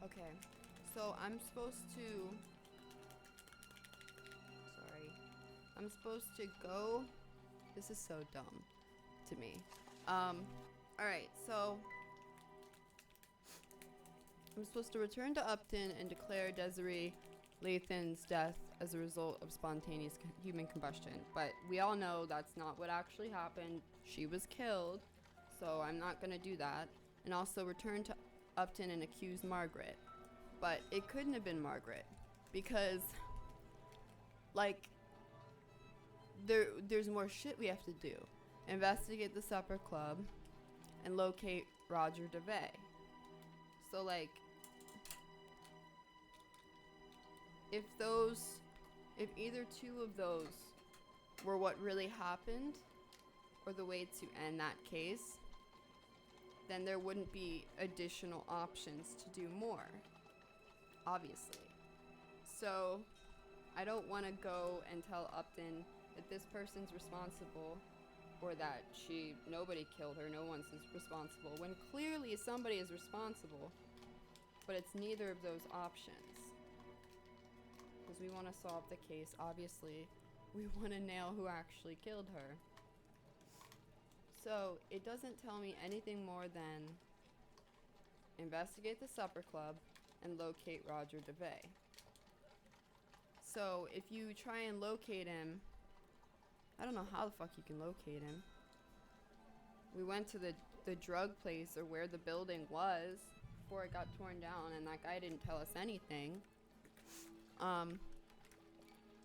Okay, so I'm supposed to... Sorry. I'm supposed to go... This is so dumb to me. Alright, so... I'm supposed to return to Upton and declare Desiree Lathan's death as a result of spontaneous human combustion. But we all know that's not what actually happened. She was killed, so I'm not going to do that. And also return to Upton and accuse Margaret. But it couldn't have been Margaret, because, like, there's more shit we have to do. Investigate the supper club and locate Roger DeVay. So, like, if either two of those were what really happened, or the way to end that case, then there wouldn't be additional options to do more, obviously. So, I don't want to go and tell Upton that this person's responsible, or that nobody killed her, no one's responsible, when clearly somebody is responsible, but it's neither of those options. Because we want to solve the case, obviously. We want to nail who actually killed her. So, it doesn't tell me anything more than investigate the supper club and locate Roger DeVay. So, if you try and locate him, I don't know how the fuck you can locate him. We went to the drug place, or where the building was, before it got torn down, and that guy didn't tell us anything.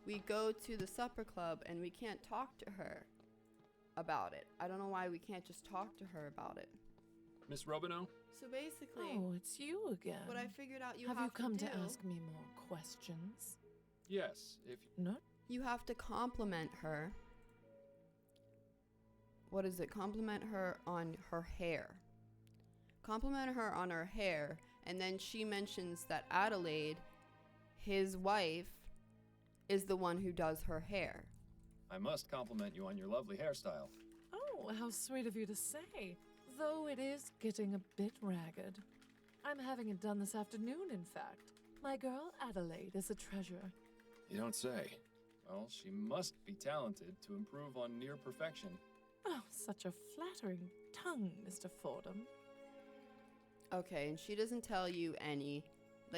We go to the supper club and we can't talk to her about it. I don't know why we can't just talk to her about it. Miss Robineau? So basically... Oh, it's you again. What I figured out have you come to ask me more questions? Yes, if... No? You have to compliment her. What is it? Compliment her on her hair. Compliment her on her hair, and then she mentions that Adelaide, his wife, is the one who does her hair. I must compliment you on your lovely hairstyle. Oh, how sweet of you to say. Though it is getting a bit ragged. I'm having it done this afternoon, in fact. My girl Adelaide is a treasure. You don't say. Well, she must be talented to improve on near perfection. Oh, such a flattering tongue, Mr. Fordham. Okay, and she doesn't tell you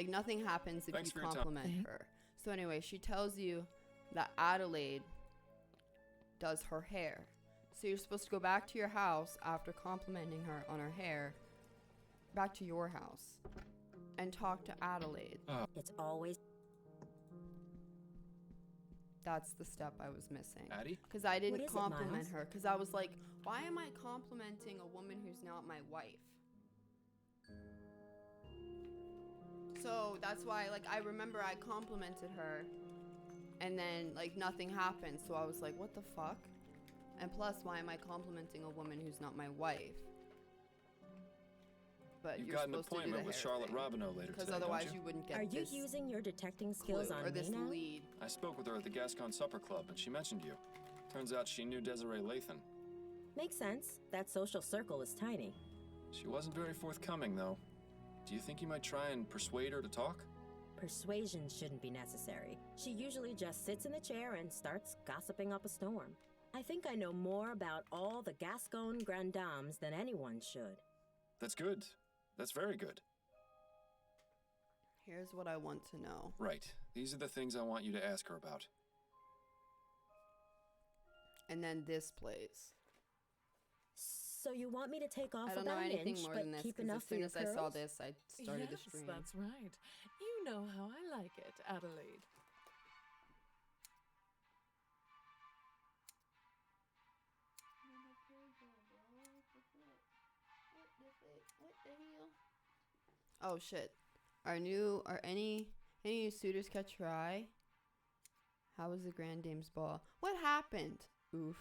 nothing happens if Thanks you for your compliment her. So anyway, she tells you that Adelaide does her hair. So you're supposed to go back to your house after complimenting her on her hair, back to your house, and talk to Adelaide. It's always... That's the step I was missing. Addie? Because I didn't What is it, compliment Miles? her. Because I was like, why am I complimenting a woman who's not my wife? So that's why, I remember I complimented her, and then, nothing happened. So I was like, what the fuck? And plus, why am I complimenting a woman who's not my wife? But You've you're got an supposed to do appointment the with hair Charlotte thing. Robineau later Because today, otherwise don't you you? wouldn't get Are you this using your detecting skills clue, on or me this now? lead. I spoke with her at the Gascon Supper Club, and she mentioned you. Turns out she knew Desiree Lathan. Makes sense. That social circle is tiny. She wasn't very forthcoming, though. Do you think you might try and persuade her to talk? Persuasion shouldn't be necessary. She usually just sits in the chair and starts gossiping up a storm. I think I know more about all the Gascon Grand Dames than anyone should. That's good. That's very good. Here's what I want to know. Right. These are the things I want you to ask her about. And then this plays. So you want me to take off I don't know about an anything inch, more but than this, keep because enough as for soon your as I saw curls? this, I started the Yes, stream. that's right. You know how I like it, Adelaide. What the hell? Oh shit. Are any new suitors catch your eye? How was the Grand Dame's ball? What happened? Oof.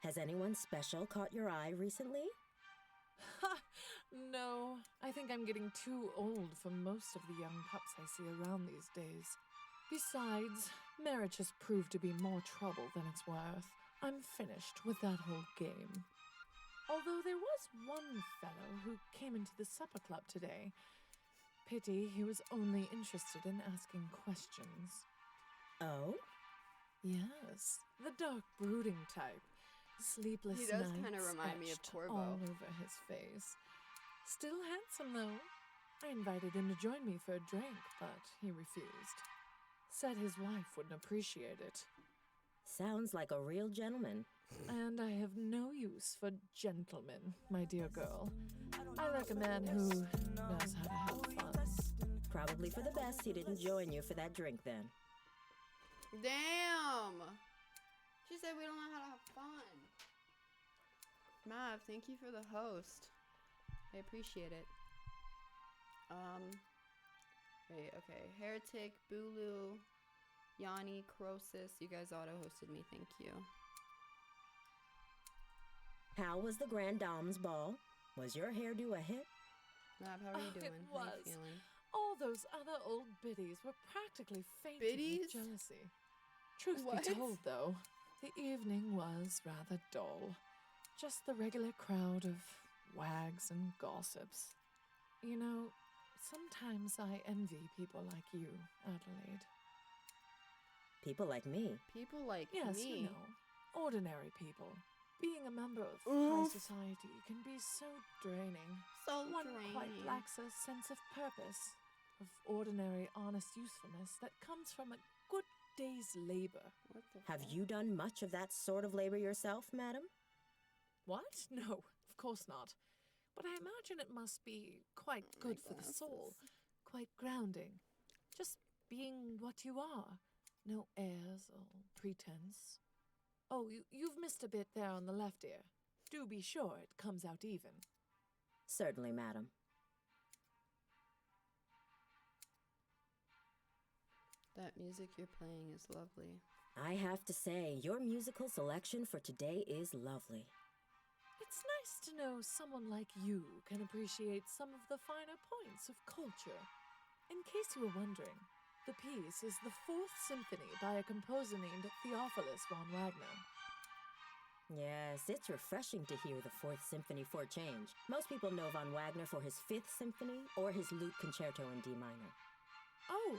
Has anyone special caught your eye recently? Ha! No, I think I'm getting too old for most of the young pups I see around these days. Besides, marriage has proved to be more trouble than it's worth. I'm finished with that whole game. Although there was one fellow who came into the supper club today. Pity he was only interested in asking questions. Oh? Yes, the dark brooding type. Sleepless He does nights kind of remind me of etched Corvo. all over his face. Still handsome, though. I invited him to join me for a drink, but he refused. Said his wife wouldn't appreciate it. Sounds like a real gentleman. And I have no use for gentlemen, my dear girl. I like a man who knows how to have fun. Probably for the best he didn't join you for that drink then. Damn! She said we don't know how to have fun. Mav, thank you for the host. I appreciate it. Wait, okay. Heretic, Bulu, Yanni, Crosis, you guys auto-hosted me, thank you. How was the Grand Dame's ball? Was your hairdo a hit? Mav, how are you Oh, doing? it How are you was. feeling? All those other old biddies were practically fainting Biddies? with jealousy. Truth What? be told, though, the evening was rather dull. Just the regular crowd of wags and gossips. You know, sometimes I envy people like you, Adelaide. People like me. People like Yes, me. you know, ordinary people. Being a member of Oof. high society can be so draining. So One draining. quite lacks a sense of purpose, of ordinary, honest usefulness that comes from a good day's labor. What the Have fuck? you done much of that sort of labor yourself, madam? What? No, of course not. But I imagine it must be quite My good for the soul, quite grounding. Just being what you are. No airs or pretense. Oh, you've missed a bit there on the left ear. Do be sure it comes out even. Certainly, madam. That music you're playing is lovely. I have to say, your musical selection for today is lovely. It's nice to know someone like you can appreciate some of the finer points of culture. In case you were wondering, the piece is the Fourth Symphony by a composer named Theophilus von Wagner. Yes, it's refreshing to hear the Fourth Symphony for a change. Most people know von Wagner for his Fifth Symphony or his Lute Concerto in D minor. Oh,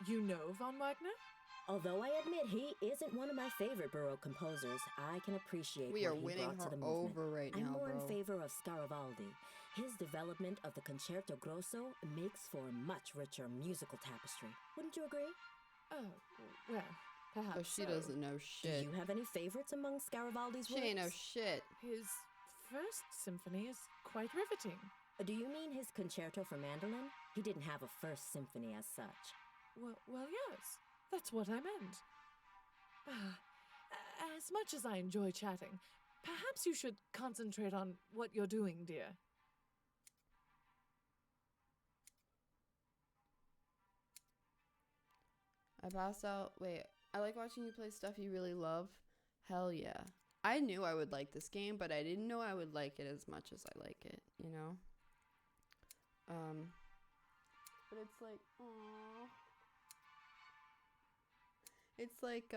you know von Wagner? Although I admit he isn't one of my favorite Baroque composers, I can appreciate We are what he winning brought to her the movement. over right I'm now, more bro. in favor of Scaravaldi. His development of the Concerto Grosso makes for a much richer musical tapestry. Wouldn't you agree? Oh, well, perhaps Oh, she so. doesn't know Do shit. you have any favorites among Scaravaldi's She works? ain't know shit. His First Symphony is quite riveting. Do you mean his Concerto for Mandolin? He didn't have a First Symphony as such. Well, yes, that's what I meant. As much as I enjoy chatting, perhaps you should concentrate on what you're doing, dear. I passed out. Wait, I like watching you play stuff you really love. Hell yeah. I knew I would like this game, but I didn't know I would like it as much as I like it, you know? But it's like, aww. It's like,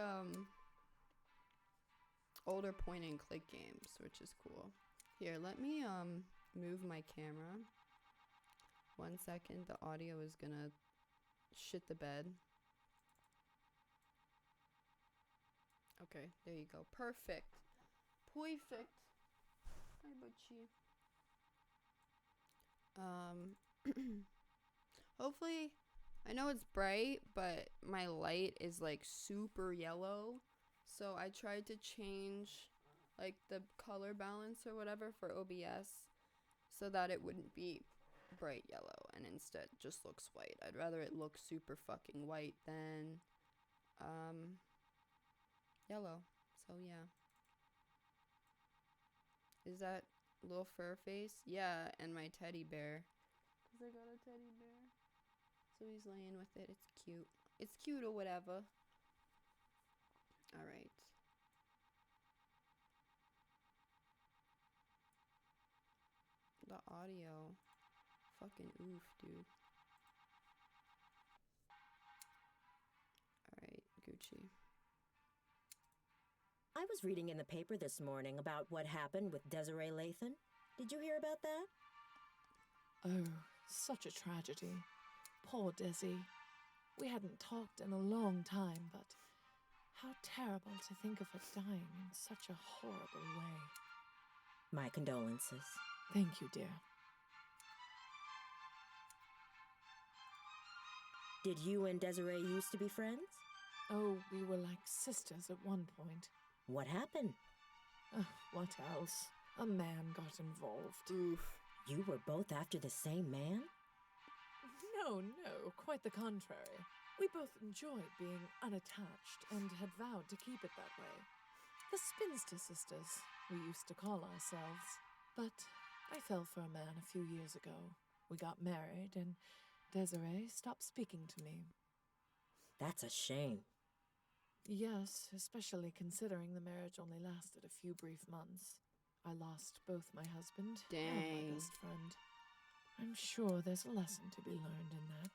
older point and click games, which is cool. Here, let me, move my camera. 1 second, the audio is gonna shit the bed. Okay, there you go. Perfect. Perfect. Hi, Butchie. Hopefully, I know it's bright, but my light is like super yellow. So I tried to change like the color balance or whatever for OBS so that it wouldn't be bright yellow and instead just looks white. I'd rather it look super fucking white than yellow. So yeah. Is that little fur face? Yeah, and my teddy bear. Cause I got a teddy bear. So he's laying with it. It's cute. It's cute or whatever. Alright. The audio. Fucking oof, dude. Alright, Gucci. I was reading in the paper this morning about what happened with Desiree Lathan. Did you hear about that? Oh, such a tragedy. Poor Desi. We hadn't talked in a long time, but how terrible to think of her dying in such a horrible way. My condolences. Thank you, dear. Did you and Desiree used to be friends? Oh, we were like sisters at one point. What happened? What else? A man got involved. Oof. You were both after the same man? No, quite the contrary. We both enjoyed being unattached and had vowed to keep it that way. The spinster sisters, we used to call ourselves. But I fell for a man a few years ago. We got married, and Desiree stopped speaking to me. That's a shame. Yes, especially considering the marriage only lasted a few brief months. I lost both my husband and my Dang. best friend. I'm sure there's a lesson to be learned in that.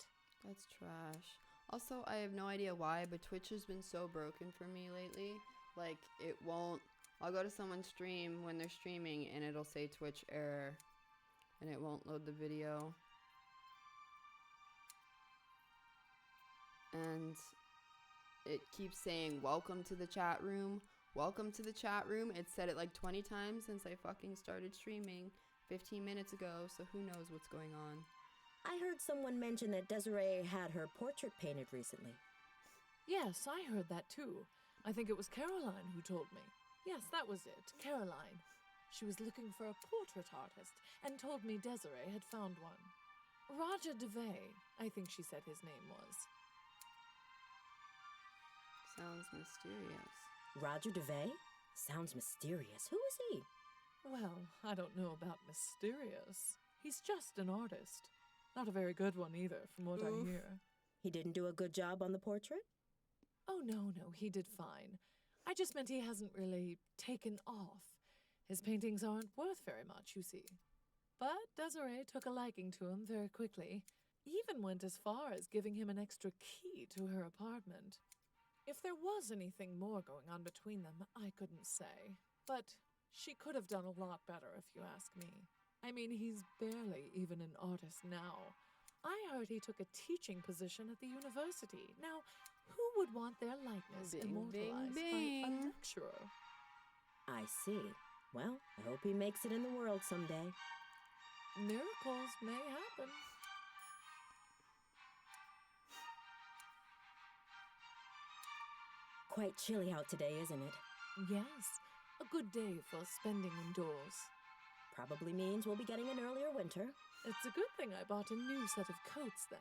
That's trash. Also, I have no idea why, but Twitch has been so broken for me lately. Like, it won't... I'll go to someone's stream when they're streaming, and it'll say Twitch error. And it won't load the video. And it keeps saying, welcome to the chat room. Welcome to the chat room. It said it like 20 times since I fucking started streaming 15 minutes ago, so who knows what's going on. I heard someone mention that Desiree had her portrait painted recently. Yes, I heard that too. I think it was Caroline who told me. Yes, that was it, Caroline. She was looking for a portrait artist and told me Desiree had found one. Roger DeVay, I think she said his name was. Sounds mysterious. Roger DeVay? Sounds mysterious. Who is he? Well, I don't know about mysterious. He's just an artist. Not a very good one either, from what I Oof. hear. He didn't do a good job on the portrait? Oh, no, he did fine. I just meant he hasn't really taken off. His paintings aren't worth very much, you see. But Desiree took a liking to him very quickly, even went as far as giving him an extra key to her apartment. If there was anything more going on between them, I couldn't say. But she could have done a lot better, if you ask me. I mean, he's barely even an artist now. I heard he took a teaching position at the university. Now, who would want their likeness Bing, immortalized bing, by a bing. lecturer? I see. Well, I hope he makes it in the world someday. Miracles may happen. Quite chilly out today, isn't it? Yes, a good day for spending indoors. Probably means we'll be getting an earlier winter. It's a good thing I bought a new set of coats then.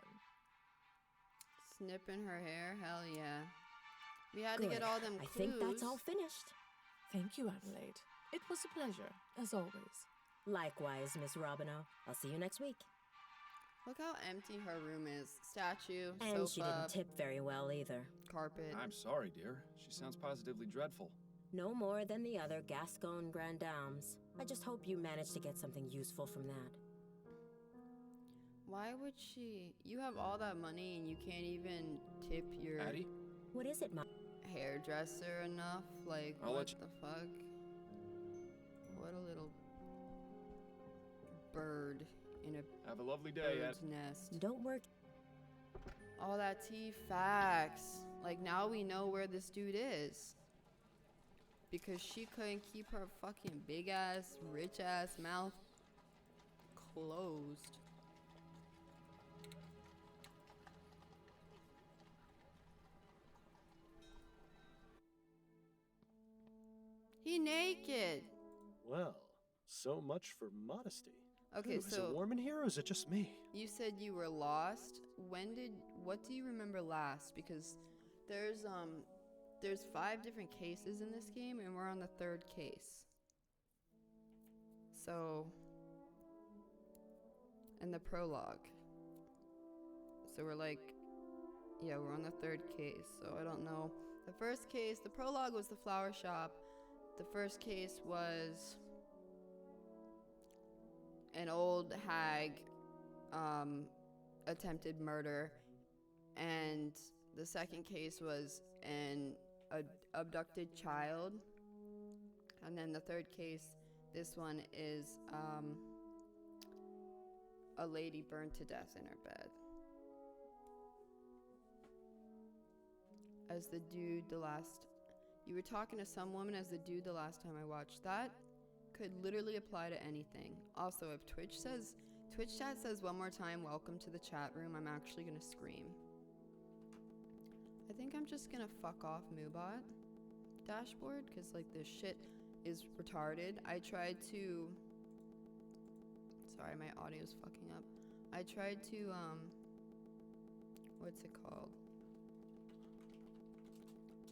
Snipping her hair? Hell yeah. We had Good. to get all them I clues. think that's all finished. Thank you, Adelaide. It was a pleasure, as always. Likewise, Miss Robinow. I'll see you next week. Look how empty her room is. Statue, And sofa, she didn't tip very well either. carpet. I'm sorry, dear. She sounds positively dreadful. No more than the other Gascon Grand Dames. I just hope you managed to get something useful from that. Why would she? You have all that money and you can't even tip your Addie? What is it, Mom? hairdresser enough? Like, I'll what let you- the fuck? What a little bird in a Have a lovely day, Ed. bird's nest. Don't work. All that tea facts. Like, now we know where this dude is. Because she couldn't keep her fucking big ass, rich ass mouth closed. He naked. Well, so much for modesty. Okay, Ooh, is it so warm in here or is it just me? you said you were lost. What do you remember last? Because there's 5 different cases in this game and we're on the 3rd case. So, and the prologue. So we're like, yeah, we're on the 3rd case. So I don't know. The first case, the prologue was the flower shop. The first case was an old hag attempted murder, and the second case was an abducted child And then the third case, this one is a lady burned to death in her bed. As the dude you were talking to some woman as the dude the last time I watched. That could literally apply to anything. Also, if Twitch chat says one more time, welcome to the chat room, I'm actually gonna scream. I think I'm just gonna fuck off Moobot dashboard, because like this shit is retarded. I tried to, sorry, my audio's fucking up. I tried to, what's it called?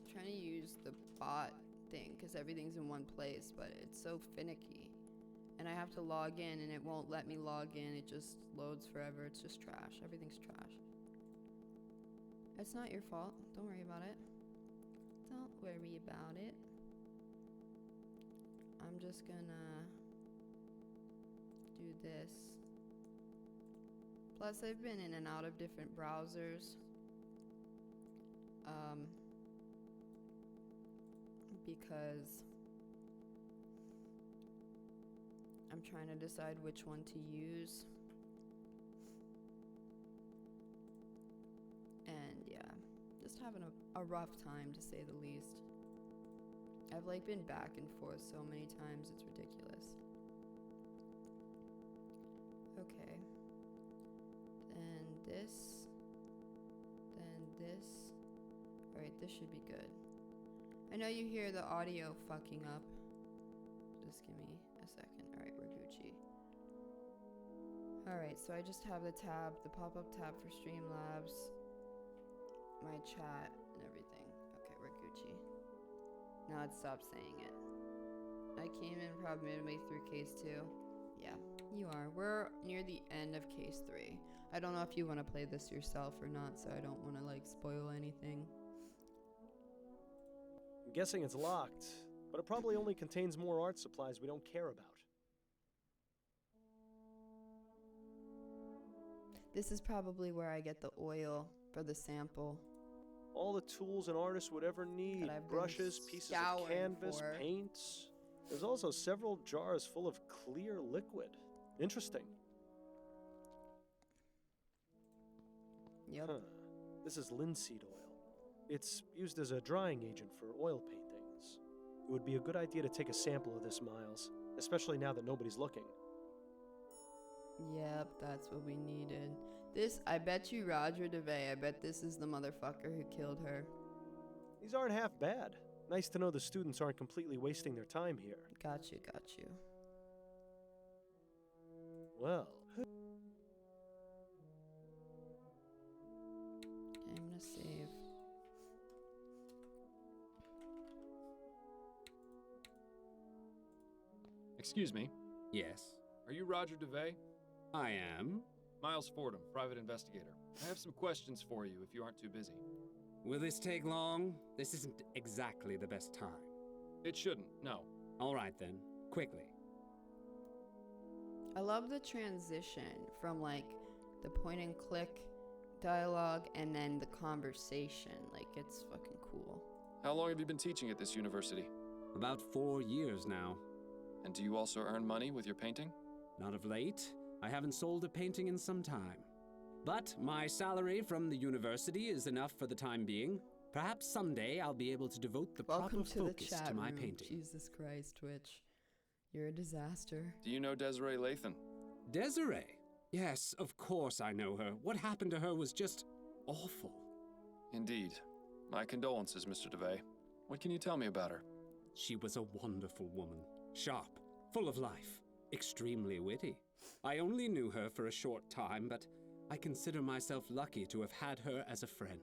I'm trying to use the bot thing, because everything's in one place, but it's so finicky. And I have to log in, and it won't let me log in. It just loads forever. It's just trash. Everything's trash. It's not your fault. Don't worry about it. Don't worry about it. I'm just gonna do this. Plus, I've been in and out of different browsers. Because I'm trying to decide which one to use. And yeah, just having a rough time, to say the least. I've like been back and forth so many times, it's ridiculous. Okay. Then this. Alright, this should be good. I know you hear the audio fucking up. Just give me a second. Alright, we're Gucci. Alright, so I just have the pop-up tab for Streamlabs, my chat, and everything. Okay, we're Gucci. Now it stopped saying it. I came in probably midway through case 2. Yeah, you are. We're near the end of case 3. I don't know if you want to play this yourself or not, so I don't want to like spoil anything. I'm guessing it's locked, but it probably only contains more art supplies we don't care about. This is probably where I get the oil for the sample. All the tools an artist would ever need. That I've been Brushes, pieces of scouring canvas, for. paints. There's also several jars full of clear liquid. Interesting. Yep. Huh. This is linseed oil. It's used as a drying agent for oil paintings. It would be a good idea to take a sample of this, Miles, especially now that nobody's looking. Yep, that's what we needed. This, I bet you Roger DeVay, I bet this is the motherfucker who killed her. These aren't half bad. Nice to know the students aren't completely wasting their time here. Got you. Well. Okay, I'm gonna save. Excuse me. Yes, Are you Roger DeVay? I am. Miles Fordham, private investigator. I have some questions for you if you aren't too busy. Will this take long? This isn't exactly the best time. It shouldn't, no. All right then, quickly. I love the transition from like the point and click dialogue and then the conversation. Like, it's fucking cool. How long have you been teaching at this university? About 4 years now. And do you also earn money with your painting? Not of late. I haven't sold a painting in some time. But my salary from the university is enough for the time being. Perhaps someday I'll be able to devote the Welcome proper to the focus chat to my room. painting. Jesus Christ, Twitch. You're a disaster. Do you know Desiree Lathan? Desiree? Yes, of course I know her. What happened to her was just awful. Indeed. My condolences, Mr. DeVay. What can you tell me about her? She was a wonderful woman. Sharp, full of life, extremely witty. I only knew her for a short time, but I consider myself lucky to have had her as a friend.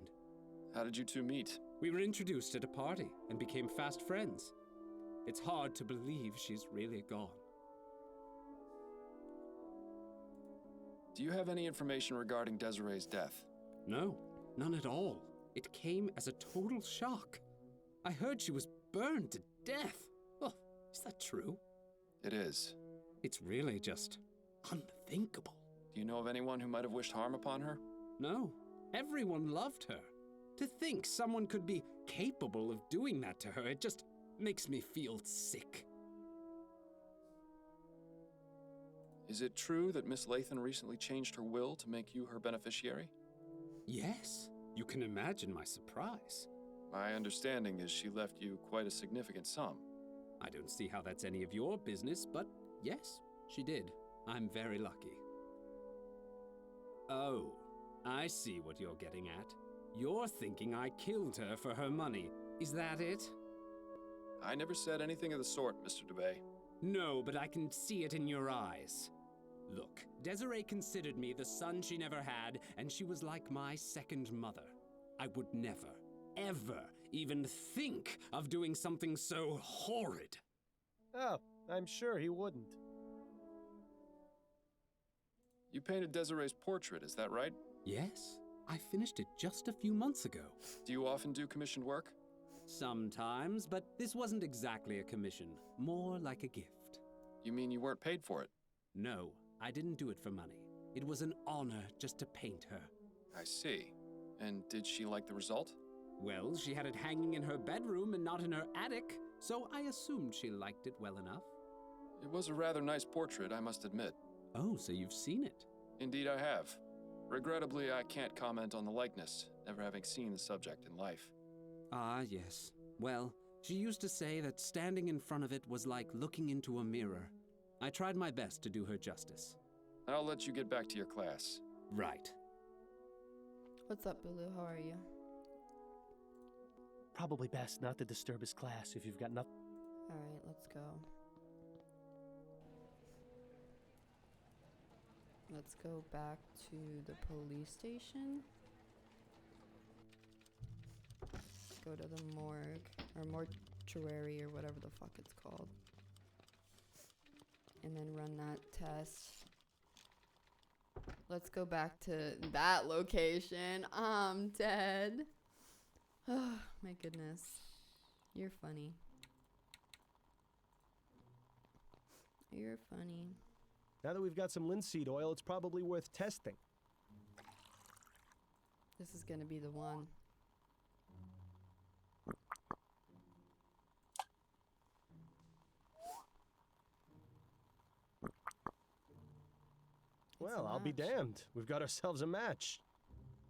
How did you two meet? We were introduced at a party and became fast friends. It's hard to believe she's really gone. Do you have any information regarding Desiree's death? No, none at all. It came as a total shock. I heard she was burned to death. Oh, is that true? It is. It's really just unthinkable. Do you know of anyone who might have wished harm upon her? No, everyone loved her. To think someone could be capable of doing that to her, it just makes me feel sick. Is it true that Miss Lathan recently changed her will to make you her beneficiary? Yes, you can imagine my surprise. My understanding is she left you quite a significant sum. I don't see how that's any of your business, but yes, she did. I'm very lucky. Oh, I see what you're getting at. You're thinking I killed her for her money. Is that it? I never said anything of the sort, Mr. DeBay. No, but I can see it in your eyes. Look, Desiree considered me the son she never had, and she was like my second mother. I would never, ever even think of doing something so horrid. Oh, I'm sure he wouldn't. You painted Desiree's portrait, is that right? Yes, I finished it just a few months ago. Do you often do commissioned work? Sometimes, but this wasn't exactly a commission, more like a gift. You mean you weren't paid for it? No, I didn't do it for money. It was an honor just to paint her. I see. And did she like the result? Well, she had it hanging in her bedroom and not in her attic, so I assumed she liked it well enough. It was a rather nice portrait, I must admit. Oh, so you've seen it? Indeed I have. Regrettably, I can't comment on the likeness, never having seen the subject in life. Ah, yes. Well, she used to say that standing in front of it was like looking into a mirror. I tried my best to do her justice. I'll let you get back to your class. Right. What's up, Bulu? How are you? Probably best not to disturb his class if you've got nothing. Alright, let's go. Let's go back to the police station. Go to the morgue, or mortuary, or whatever the fuck it's called. And then run that test. Let's go back to that location. I'm dead. Oh, my goodness. You're funny. You're funny. Now that we've got some linseed oil, it's probably worth testing. This is gonna be the one. Well, I'll be damned. We've got ourselves a match.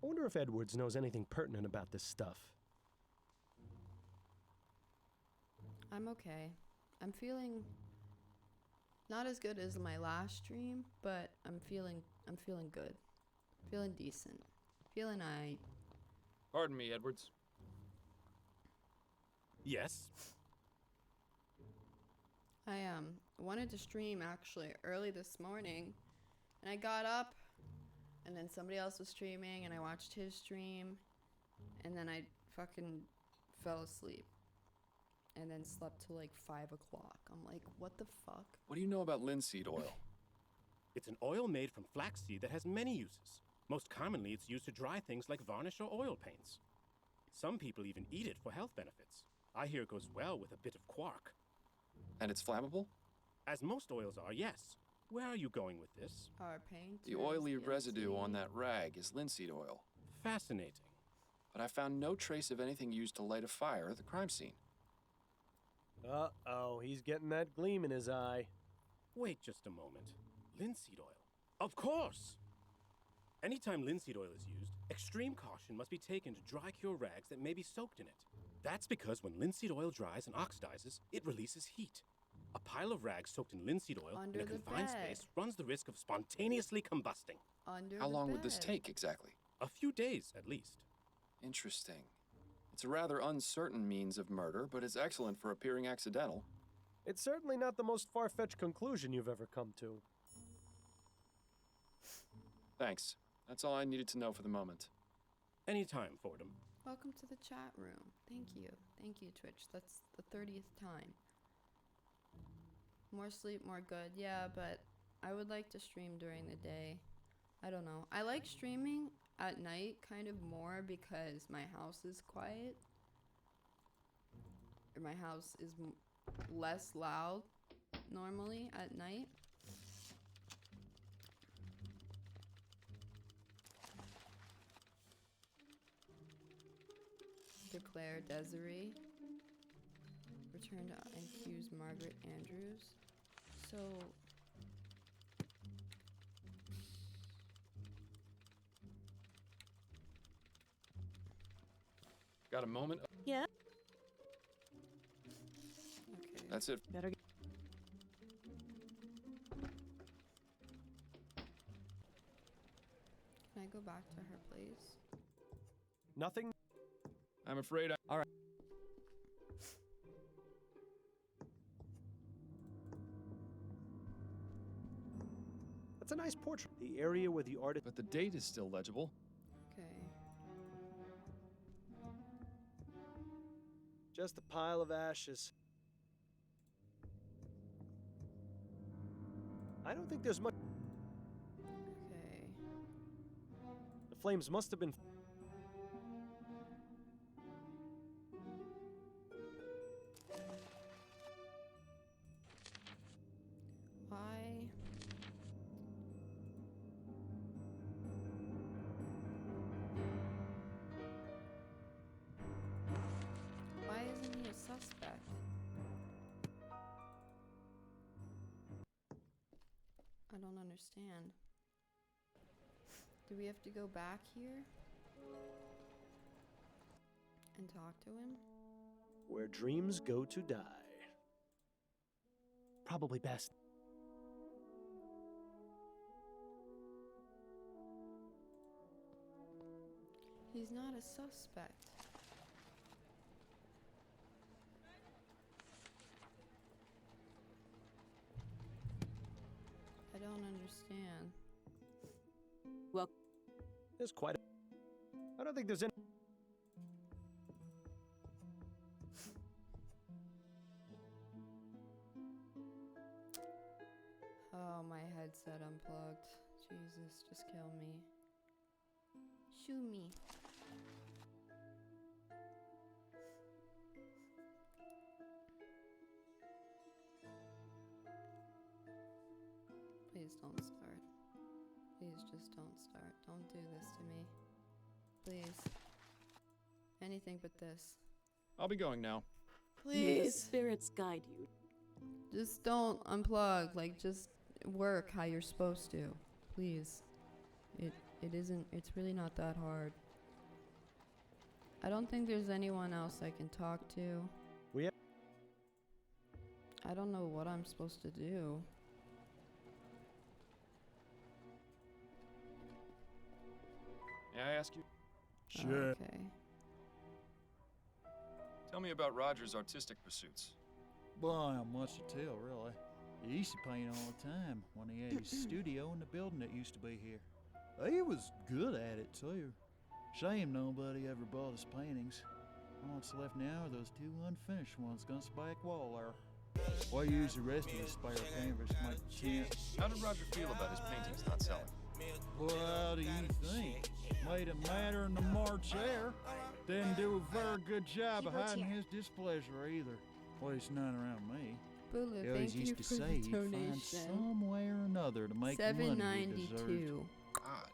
I wonder if Edwards knows anything pertinent about this stuff. I'm okay. I'm feeling not as good as my last stream, but I'm feeling good. Feeling decent. Feeling Pardon me, Edwards. Yes. I wanted to stream actually early this morning, and I got up and then somebody else was streaming and I watched his stream and then I fucking fell asleep and then slept till like 5 o'clock. I'm like, what the fuck? What do you know about linseed oil? It's an oil made from flaxseed that has many uses. Most commonly, it's used to dry things like varnish or oil paints. Some people even eat it for health benefits. I hear it goes well with a bit of quark. And it's flammable? As most oils are, yes. Where are you going with this? Our paint. The oily residue on that rag is linseed oil. Fascinating. But I found no trace of anything used to light a fire at the crime scene. Uh-oh, he's getting that gleam in his eye. Wait just a moment. Linseed oil. Of course! Anytime linseed oil is used, extreme caution must be taken to dry cure rags that may be soaked in it. That's because when linseed oil dries and oxidizes, it releases heat. A pile of rags soaked in linseed oil Under in a the confined bed. space runs the risk of spontaneously combusting. Under How the long would this bed. take exactly? A few days, at least. Interesting. It's a rather uncertain means of murder, but it's excellent for appearing accidental. It's certainly not the most far-fetched conclusion you've ever come to. Thanks. That's all I needed to know for the moment. Anytime, Fordham. Welcome to the chat room. Thank you. Thank you, Twitch. That's the 30th time. More sleep, more good. Yeah, but I would like to stream during the day. I don't know. I like streaming at night kind of more because my house is quiet. Or my house is less loud normally at night. Declare Desiree. Return to and accuse Margaret Andrews. So Got a moment? Yeah? Okay. That's it. Better Can I go back to her place? Nothing? I'm afraid I... All right. That's a nice portrait. The area where the artist... But the date is still legible. Okay. Just a pile of ashes. I don't think there's much... Okay. The flames must have been... Why? Why isn't he a suspect? I don't understand. Do we have to go back here and talk to him? Where dreams go to die. Probably best. He's not a suspect. I don't understand. Well, There's quite a... I don't think there's any... Oh, my headset unplugged. Jesus, just kill me. Shoo me. Please don't start. Please just don't start. Don't do this to me. Please. Anything but this. I'll be going now. may the Please. spirits guide you. Just don't unplug. Like, just work how you're supposed to. Please. It isn't, it's really not that hard. I don't think there's anyone else I can talk to. We have... I don't know what I'm supposed to do. May I ask you? Okay. Tell me about Roger's artistic pursuits. Boy, not much to tell, really. He used to paint all the time when he had his studio in the building that used to be here. He was good at it, too. Shame nobody ever bought his paintings. All that's left now are those two unfinished ones against the back wall there. Well, use the rest of the spare canvas to make a tent. How did Roger feel about his paintings not selling? Well, how do you think? Made a matter in the March air. Didn't do a very good job of hiding his displeasure either. At least none around me. Bulu, He always thank you used to for say the he'd find donation. some way or another to make the money he deserved. $7.92. Odd.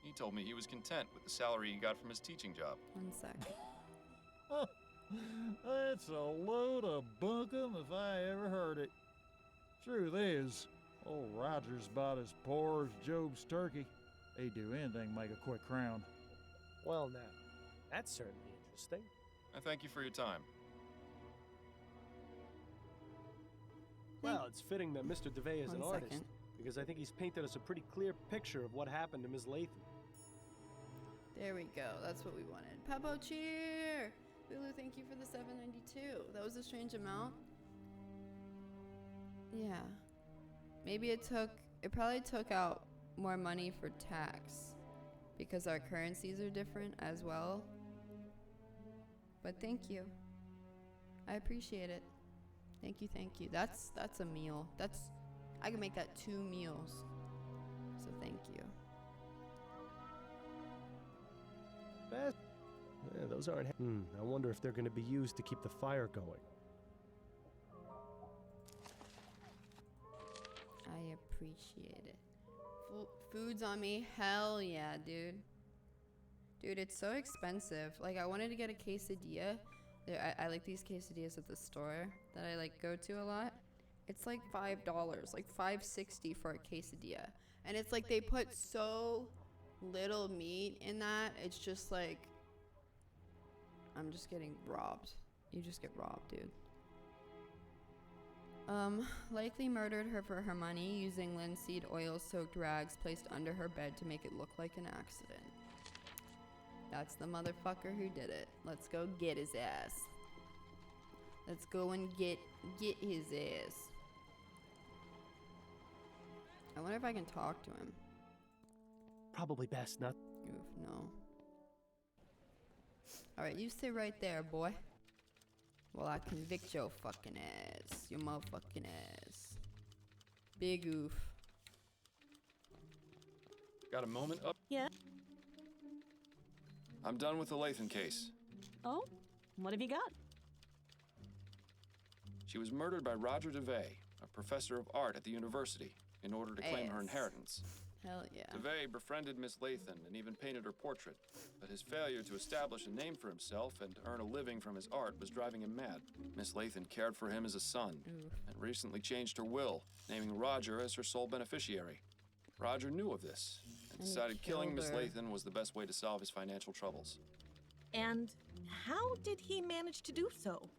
He told me he was content with the salary he got from his teaching job. 1 sec. That's a load of bunkum if I ever heard it. Truth is, old Roger's about as poor as Job's turkey. He'd do anything to make a quick crown. Well, now, that's certainly interesting. I thank you for your time. Well, it's fitting that Mr. DeVay is an 1 artist, second. because I think he's painted us a pretty clear picture of what happened to Ms. Latham. There we go. That's what we wanted. Peppo cheer! Bulu, thank you for the $7.92. That was a strange amount. Yeah. Maybe it probably took out more money for tax because our currencies are different as well. But thank you. I appreciate it. Thank you, thank you. That's a meal. I can make that 2 meals. So thank you. Best. Yeah, those aren't... I wonder if they're going to be used to keep the fire going. I appreciate it. Food's on me? Hell yeah, dude. Dude, it's so expensive. Like, I wanted to get a quesadilla. I like these quesadillas at the store that I like go to a lot. It's like $5, like $5.60 for a quesadilla. And it's like they put so little meat in that. It's just like, I'm just getting robbed. You just get robbed, dude. Likely murdered her for her money using linseed oil-soaked rags placed under her bed to make it look like an accident. That's the motherfucker who did it. Let's go get his ass. Let's go and get his ass. I wonder if I can talk to him. Probably best not. Oof, no. Alright, you stay right there, boy. While I convict your fucking ass. Your motherfucking ass. Big oof. Got a moment? Oh, Yeah? I'm done with the Lathan case. Oh? What have you got? She was murdered by Roger DeVay, a professor of art at the university, in order to claim her Ass. inheritance. Hell yeah. DeVay befriended Miss Lathan and even painted her portrait, but his failure to establish a name for himself and earn a living from his art was driving him mad. Miss Lathan cared for him as a son Oof. and recently changed her will, naming Roger as her sole beneficiary. Roger knew of this and And he decided killing Miss killed her. Lathan was the best way to solve his financial troubles. And how did he manage to do so?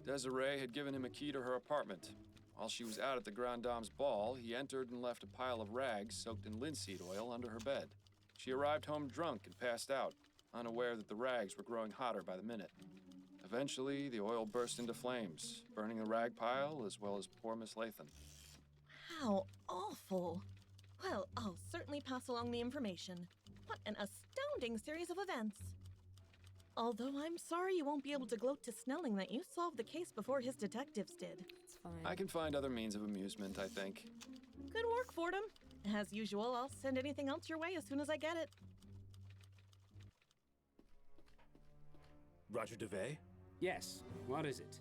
Desiree had given him a key to her apartment. While she was out at the Grand Dame's ball, he entered and left a pile of rags soaked in linseed oil under her bed. She arrived home drunk and passed out, unaware that the rags were growing hotter by the minute. Eventually, the oil burst into flames, burning the rag pile as well as poor Miss Lathan. How awful. Well, I'll certainly pass along the information. What an astounding series of events. Although I'm sorry you won't be able to gloat to Snelling that you solved the case before his detectives did. It's fine. I can find other means of amusement, I think. Good work, Fordham. As usual, I'll send anything else your way as soon as I get it. Roger DeVay, Yes, what is it?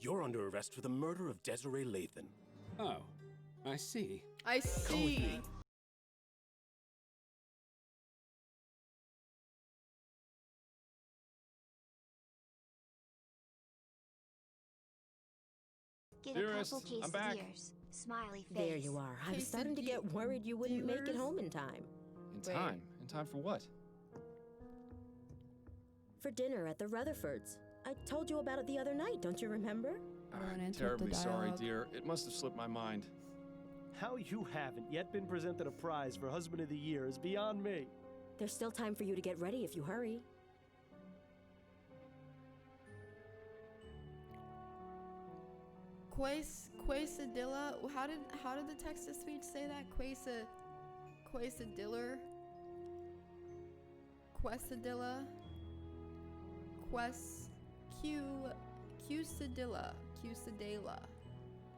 you're under arrest for the murder of Desiree Lathan. Oh, I see. I see. Get Dearest, a couple I'm back. quesadillas. Smiley face. There you are. I was starting to get worried you wouldn't make it Dealers? home in time. In Wait. time? In time for what? For dinner at the Rutherfords. I told you about it the other night, don't you remember? I don't wanna I'm interrupt the terribly sorry, dialogue. dear. It must have slipped my mind. How you haven't yet been presented a prize for Husband of the Year is beyond me. There's still time for you to get ready if you hurry. Quesadilla. How did the Texas speech say that? Quesadilla. Quesadilla. Quesadilla.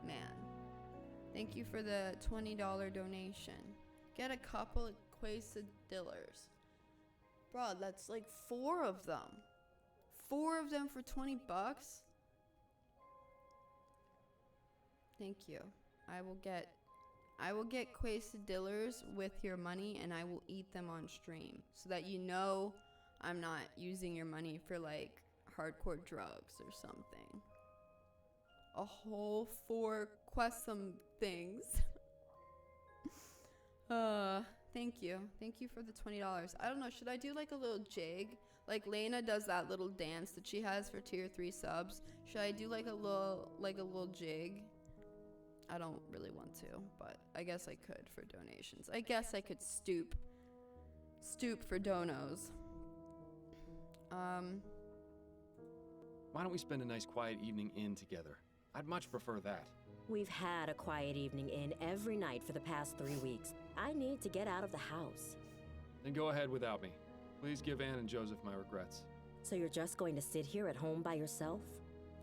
Man. Thank you for the $20 donation. Get a couple of quesadillas. Bro, that's like 4 of them. 4 of them for $20? Thank you. I will get quesadillas with your money and I will eat them on stream so that you know I'm not using your money for like hardcore drugs or something. A whole 4 quesum things. Thank you. Thank you for the $20. I don't know, should I do like a little jig? Like Lena does that little dance that she has for tier 3 subs. Should I do like a little jig? I don't really want to, but I guess I could for donations. I guess I could stoop for donos. Why don't we spend a nice quiet evening in together? I'd much prefer that. We've had a quiet evening in every night for the past 3 weeks. I need to get out of the house. Then go ahead without me. Please give Anne and Joseph my regrets. So you're just going to sit here at home by yourself?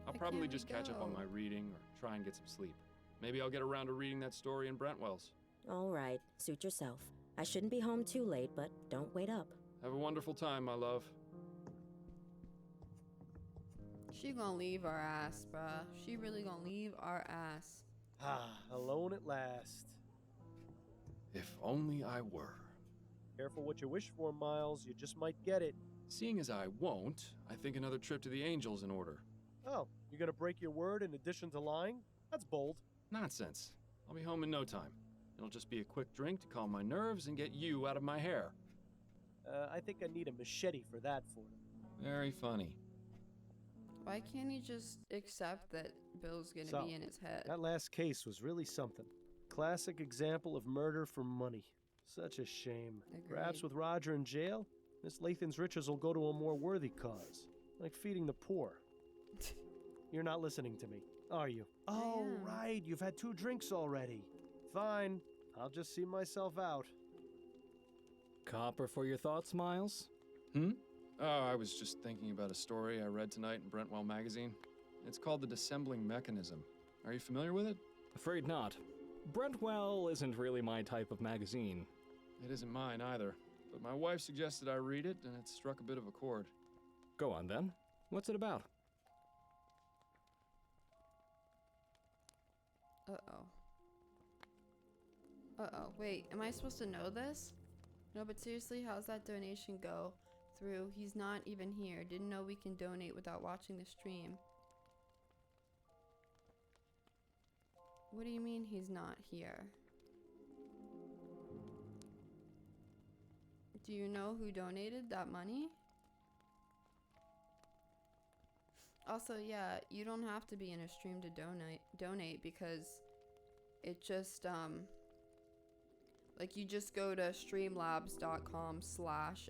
I'll Why probably can't we just catch up on go? my reading or try and get some sleep. Maybe I'll get around to reading that story in Brentwell's. All right, suit yourself. I shouldn't be home too late, but don't wait up. Have a wonderful time, my love. She gonna leave our ass, bruh. She really gonna leave our ass. Ah, alone at last. If only I were. Careful what you wish for, Miles. You just might get it. Seeing as I won't, I think another trip to the Angels in order. Oh, you're gonna break your word in addition to lying? That's bold. Nonsense. I'll be home in no time. It'll just be a quick drink to calm my nerves and get you out of my hair. I think I need a machete for that, Fordham. Very funny. Why can't he just accept that Bill's gonna So, be in his head? That last case was really something. Classic example of murder for money. Such a shame. Perhaps Agreed. with Roger in jail, Miss Lathan's riches will go to a more worthy cause, like feeding the poor. You're not listening to me, are you? Oh, am. right, you've had 2 drinks already. Fine, I'll just see myself out. Copper for your thoughts, Miles? Oh, I was just thinking about a story I read tonight in Brentwell magazine. It's called The Dissembling Mechanism. Are you familiar with it? Afraid not. Brentwell isn't really my type of magazine. It isn't mine either, but my wife suggested I read it, and it struck a bit of a chord. Go on then. What's it about? Uh-oh. Uh-oh. Wait, am I supposed to know this? No, but seriously, how's that donation go through? He's not even here. Didn't know we can donate without watching the stream. What do you mean he's not here? Do you know who donated that money? Also, yeah, you don't have to be in a stream to donate because it just like you just go to streamlabs.com/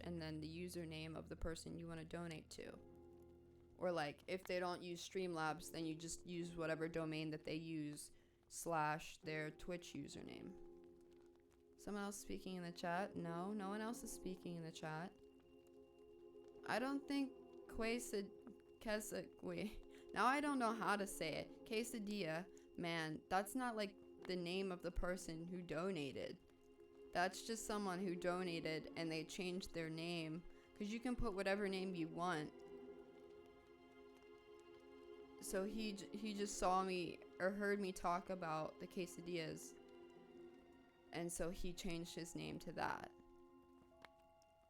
and then the username of the person you want to donate to. Or like if they don't use Streamlabs, then you just use whatever domain that they use / their Twitch username. Someone else speaking in the chat? No, no one else is speaking in the chat. I don't think wait, now I don't know how to say it. Quesadilla, man, that's not like the name of the person who donated. That's just someone who donated and they changed their name. Because you can put whatever name you want. So he just saw me or heard me talk about the quesadillas. And so he changed his name to that.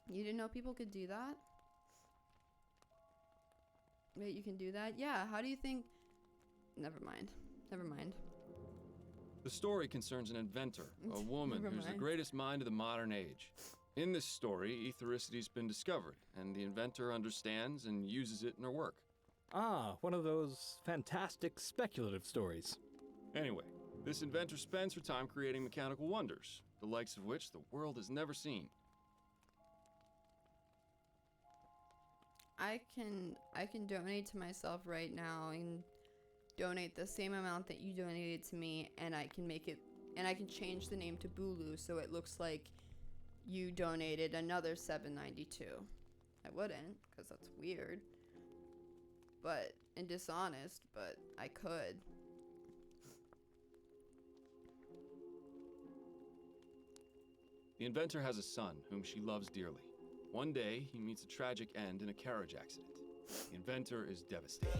You didn't know people could do that? Wait, you can do that? Yeah, how do you think... Never mind. The story concerns an inventor, a woman Never who's the mind. greatest mind of the modern age. In this story, ethericity's been discovered, and the inventor understands and uses it in her work. Ah, one of those fantastic speculative stories. Anyway, this inventor spends her time creating mechanical wonders, the likes of which the world has never seen. I can donate to myself right now and donate the same amount that you donated to me, and I can make it, and I can change the name to Bulu so it looks like you donated another $7.92. I wouldn't, because that's weird, but and dishonest, but I could. The inventor has a son whom she loves dearly. One day, he meets a tragic end in a carriage accident. The inventor is devastated.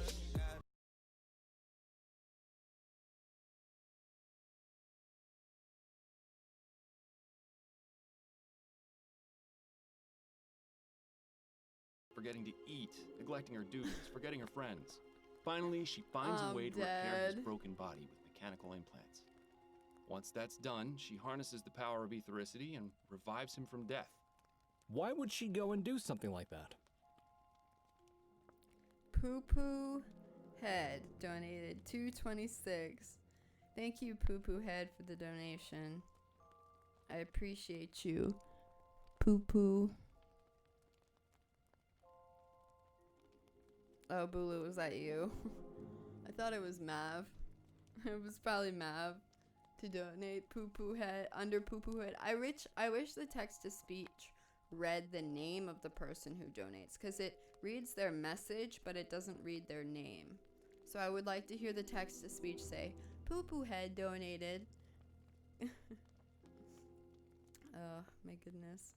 Forgetting to eat, neglecting her duties, forgetting her friends. Finally, she finds a way to repair his dead. broken body with mechanical implants. Once that's done, she harnesses the power of ethericity and revives him from death. Why would she go and do something like that? Poo Poo Head donated $2.26. Thank you, Poo Poo Head, for the donation. I appreciate you, Poo Poo. Oh, Bulu, was that you? I thought it was Mav. It was probably Mav to donate Poo Poo Head under Poo Poo Head. I wish the text to speech read the name of the person who donates, because it reads their message but it doesn't read their name. So I would like to hear the text to speech say Poo Poo Head donated. Oh my goodness.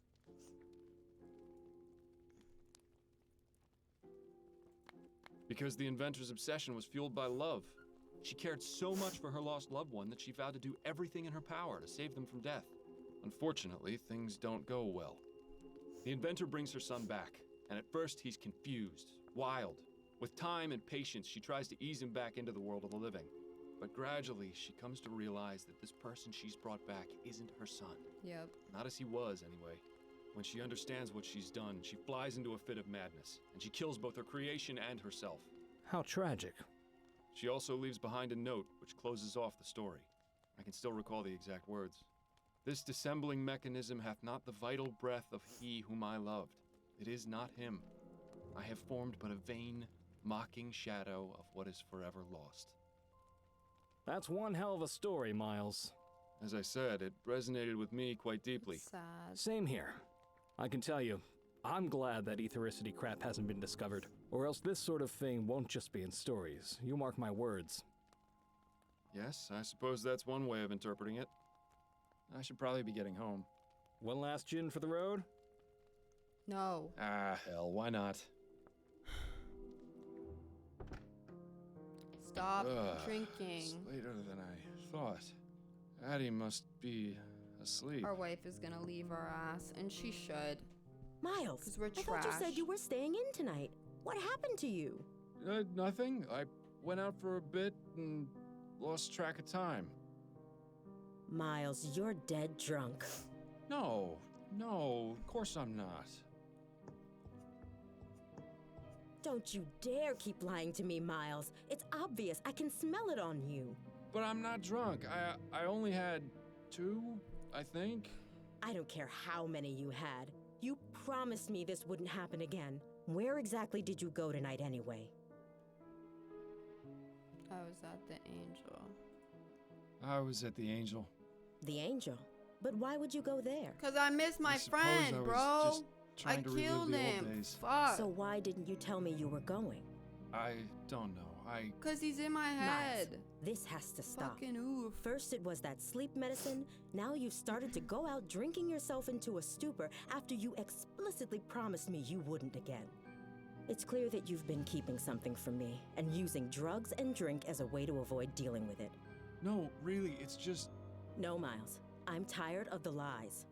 Because the inventor's obsession was fueled by love. She cared so much for her lost loved one that she vowed to do everything in her power to save them from death. Unfortunately, things don't go well. The inventor brings her son back, and at first he's confused, wild. With time and patience, she tries to ease him back into the world of the living. But gradually, she comes to realize that this person she's brought back isn't her son. Yep. Not as he was, anyway. When she understands what she's done, she flies into a fit of madness, and she kills both her creation and herself. How tragic. She also leaves behind a note which closes off the story. I can still recall the exact words. This dissembling mechanism hath not the vital breath of he whom I loved. It is not him. I have formed but a vain, mocking shadow of what is forever lost. That's one hell of a story, Miles. As I said, it resonated with me quite deeply. Sad. Same here. I can tell you, I'm glad that ethericity crap hasn't been discovered, or else this sort of thing won't just be in stories. You mark my words. Yes, I suppose that's one way of interpreting it. I should probably be getting home. One last gin for the road? No. Ah, hell, why not? Stop It's drinking. later than I thought. Addie must be asleep. Our wife is gonna leave our ass, and she should. Miles, 'Cause we're I thought you said trash. you were staying in tonight. What happened to you? Nothing. I went out for a bit and lost track of time. Miles, you're dead drunk. No, of course I'm not. Don't you dare keep lying to me, Miles. It's obvious. I can smell it on you. But I'm not drunk. I only had 2, I think. I don't care how many you had. You promised me this wouldn't happen again. Where exactly did you go tonight anyway? I was at the Angel. I was at the Angel. The Angel? But why would you go there? 'Cause I miss my I suppose friend, I was bro. just trying I to relive killed the old him. days. Fuck. So why didn't you tell me you were going? I don't know. 'Cause he's in my head. Miles, this has to stop. Fucking oof. First it was that sleep medicine, now you've started to go out drinking yourself into a stupor after you explicitly promised me you wouldn't again. It's clear that you've been keeping something from me and using drugs and drink as a way to avoid dealing with it. No, really, it's just... No, Miles. I'm tired of the lies.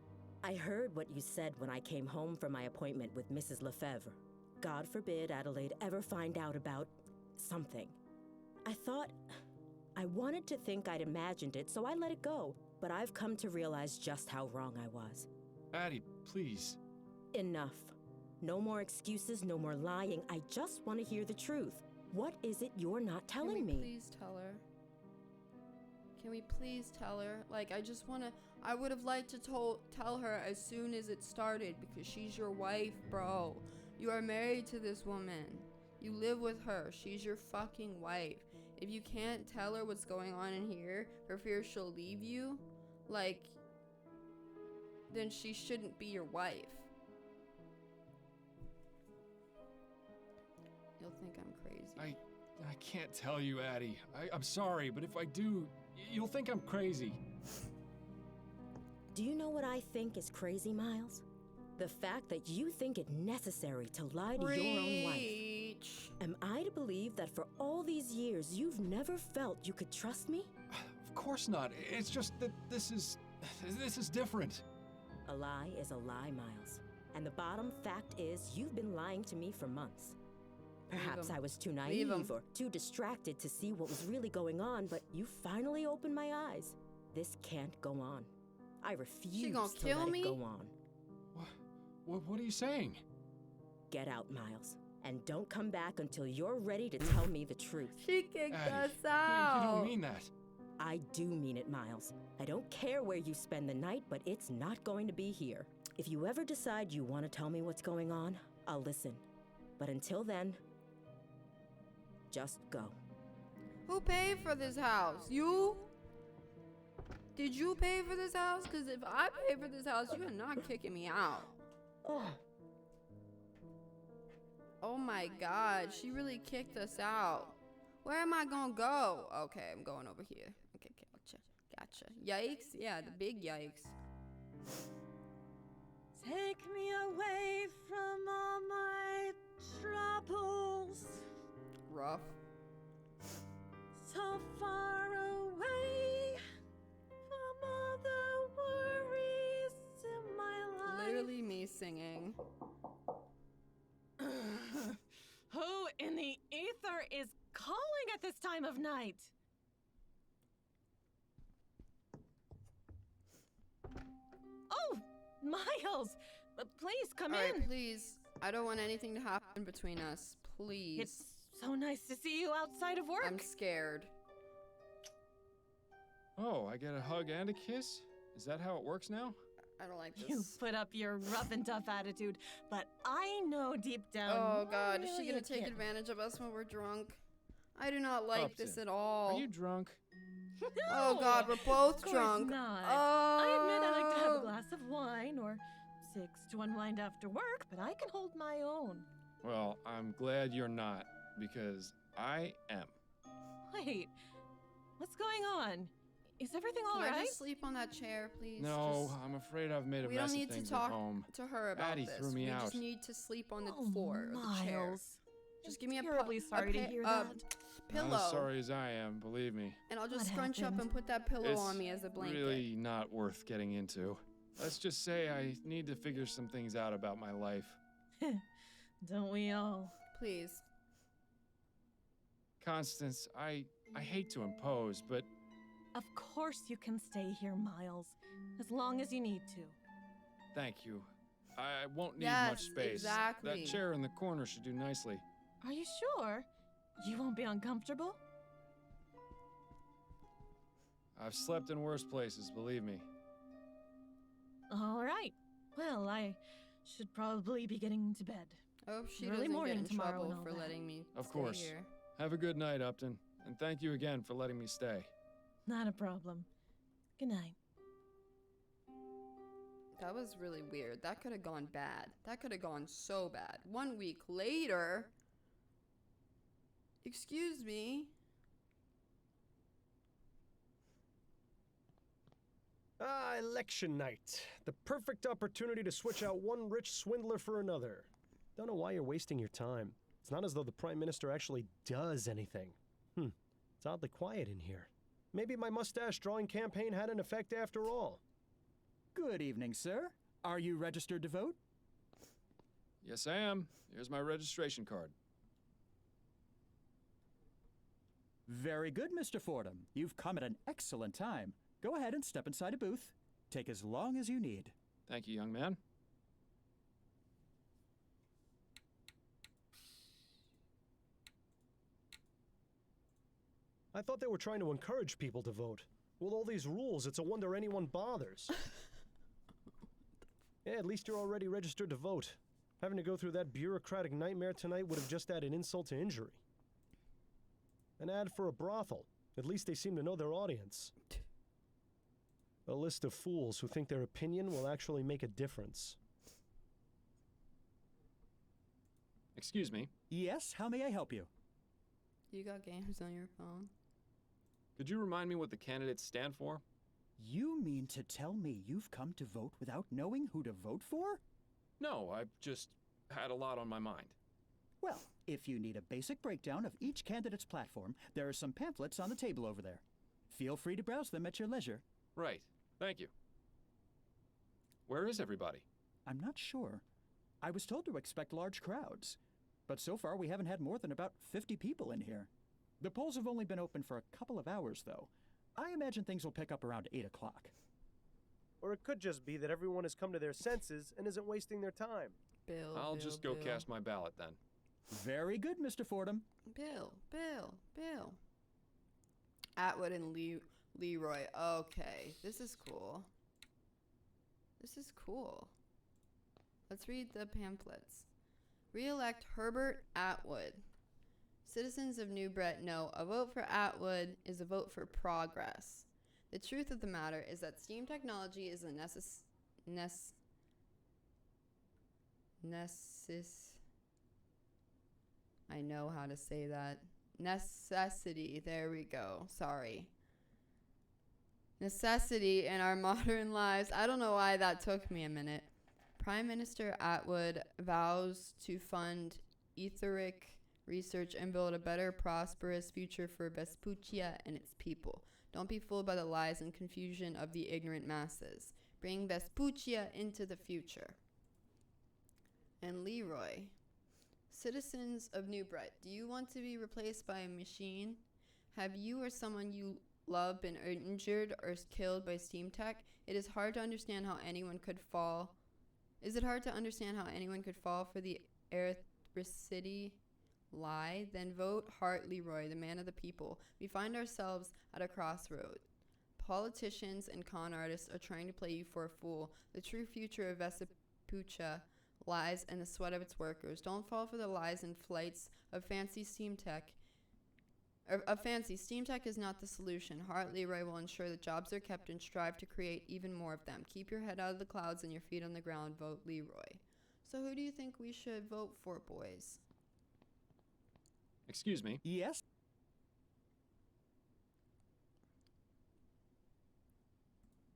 I heard what you said when I came home from my appointment with Mrs. Lefebvre. God forbid Adelaide ever find out about something. I wanted to think I'd imagined it, so I let it go. But I've come to realize just how wrong I was. Addie, please. Enough. No more excuses, no more lying. I just want to hear the truth. What is it you're not telling Can we me? please tell her? Can we please tell her? Like, I would have liked to tell her as soon as it started, because she's your wife, bro. You are married to this woman. You live with her. She's your fucking wife. If you can't tell her what's going on in here for fear she'll leave you, like, then she shouldn't be your wife. You'll think I'm crazy. I can't tell you, Addie. I'm sorry, but if I do, you'll think I'm crazy. Do you know what I think is crazy, Miles? The fact that you think it necessary to lie to your own wife. Preach. Am I to believe that for all these years you've never felt you could trust me? Of course not. It's just that this is different. A lie is a lie, Miles. And the bottom fact is you've been lying to me for months. Perhaps I was too naive or too distracted to see what was really going on, but you finally opened my eyes. This can't go on. I refuse gonna to kill let me? it go on. What are you saying? Get out, Miles. And don't come back until you're ready to tell me the truth. She kicked Addie, us you out. don't mean that. I do mean it, Miles. I don't care where you spend the night, but it's not going to be here. If you ever decide you want to tell me what's going on, I'll listen. But until then, just go. Who paid for this house? You? Did you pay for this house? Because if I pay for this house, you are not kicking me out. Oh my god, she really kicked us out. Where am I gonna go? Okay, I'm going over here. Okay, gotcha. Yikes. Yeah, the big yikes. Take me away from all my troubles. Rough. So far away from all the worries in my life. Literally me singing. Who in the ether is calling at this time of night? Oh, Miles! Please come All in. right, please. I don't want anything to happen between us. Please. It's So nice to see you outside of work. I'm scared. Oh, I get a hug and a kiss? Is that how it works now? I don't like this. You put up your rough and tough attitude, but I know deep down. Oh God, you're is she really gonna a take kid. advantage of us when we're drunk? I do not like this Upton, at all. Are you drunk? Oh God, we're both Of course drunk. not. Oh. I admit I like to have a glass of wine or 6 to unwind after work, but I can hold my own. Well, I'm glad you're not, because I am. Wait, what's going on? Is everything all Can right? I just sleep on that chair, please? No, Just- I'm afraid I've made a we mess don't need of things to talk at home. to her about Addie this. threw me we out. just need to sleep on the Oh, floor of the chair. Miles. Just give me a terribly sorry to hear that. pillow, Not as sorry as I am, believe me. and I'll just What scrunch up happened? and put that pillow It's on me as a blanket. really not worth getting into. Let's just say I need to figure some things out about my life. Don't we all? Please. Constance, I hate to impose, but Of course you can stay here, Miles, as long as you need to. thank you. I won't need Yes, much space. exactly. That chair in the corner should do nicely. Are you sure? You won't be uncomfortable? I've slept in worse places, believe me. All right. Well, I should probably be getting to bed. I hope she Early doesn't morning get in tomorrow trouble and all for that. letting me Of stay course. here. Have a good night, Upton, and thank you again for letting me stay. Not a problem. Good night. That was really weird. That could have gone bad. That could have gone so bad. 1 week later. Excuse me. Election night. The perfect opportunity to switch out one rich swindler for another. Don't know why you're wasting your time. It's not as though the Prime Minister actually does anything. It's oddly quiet in here. Maybe my mustache drawing campaign had an effect after all. Good evening, sir. Are you registered to vote? Yes, I am. Here's my registration card. Very good, Mr. Fordham. You've come at an excellent time. Go ahead and step inside a booth. Take as long as you need. Thank you, young man. I thought they were trying to encourage people to vote. With all these rules, it's a wonder anyone bothers. Yeah, at least you're already registered to vote. Having to go through that bureaucratic nightmare tonight would have just added insult to injury. An ad for a brothel. At least they seem to know their audience. A list of fools who think their opinion will actually make a difference. Excuse me. Yes, how may I help you? You got games on your phone? Could you remind me what the candidates stand for? You mean to tell me you've come to vote without knowing who to vote for? No, I just had a lot on my mind. Well, if you need a basic breakdown of each candidate's platform, there are some pamphlets on the table over there. Feel free to browse them at your leisure. Right. Thank you. Where is everybody? I'm not sure. I was told to expect large crowds, but so far we haven't had more than about 50 people in here. The polls have only been open for a couple of hours, though. I imagine things will pick up around 8 o'clock. Or it could just be that everyone has come to their senses and isn't wasting their time. Bill. I'll just go cast my ballot then. Very good, Mr. Fordham. Bill. Atwood and Leroy. Okay, this is cool. Let's read the pamphlets. Re-elect Herbert Atwood. Citizens of New Brett know a vote for Atwood is a vote for progress. The truth of the matter is that steam technology is a I know how to say that. Necessity. There we go. Sorry. Necessity in our modern lives. I don't know why that took me a minute. Prime Minister Atwood vows to fund etheric research and build a better, prosperous future for Vespuccia and its people. Don't be fooled by the lies and confusion of the ignorant masses. Bring Vespuccia into the future. And Leroy. Citizens of New Brett, do you want to be replaced by a machine? Have you or someone you love been injured or killed by steam tech? It is hard to understand how anyone could fall. Is it hard to understand how anyone could fall for the Electricity lie, then vote Hart Leroy, the man of the people. We find ourselves at a crossroad. Politicians and con artists are trying to play you for a fool. The true future of Vespuccia lies in the sweat of its workers. Don't fall for the lies and flights of fancy steam tech. Steam tech is not the solution. Hart Leroy will ensure that jobs are kept and strive to create even more of them. Keep your head out of the clouds and your feet on the ground. Vote Leroy. So who do you think we should vote for, boys? Excuse me. Yes?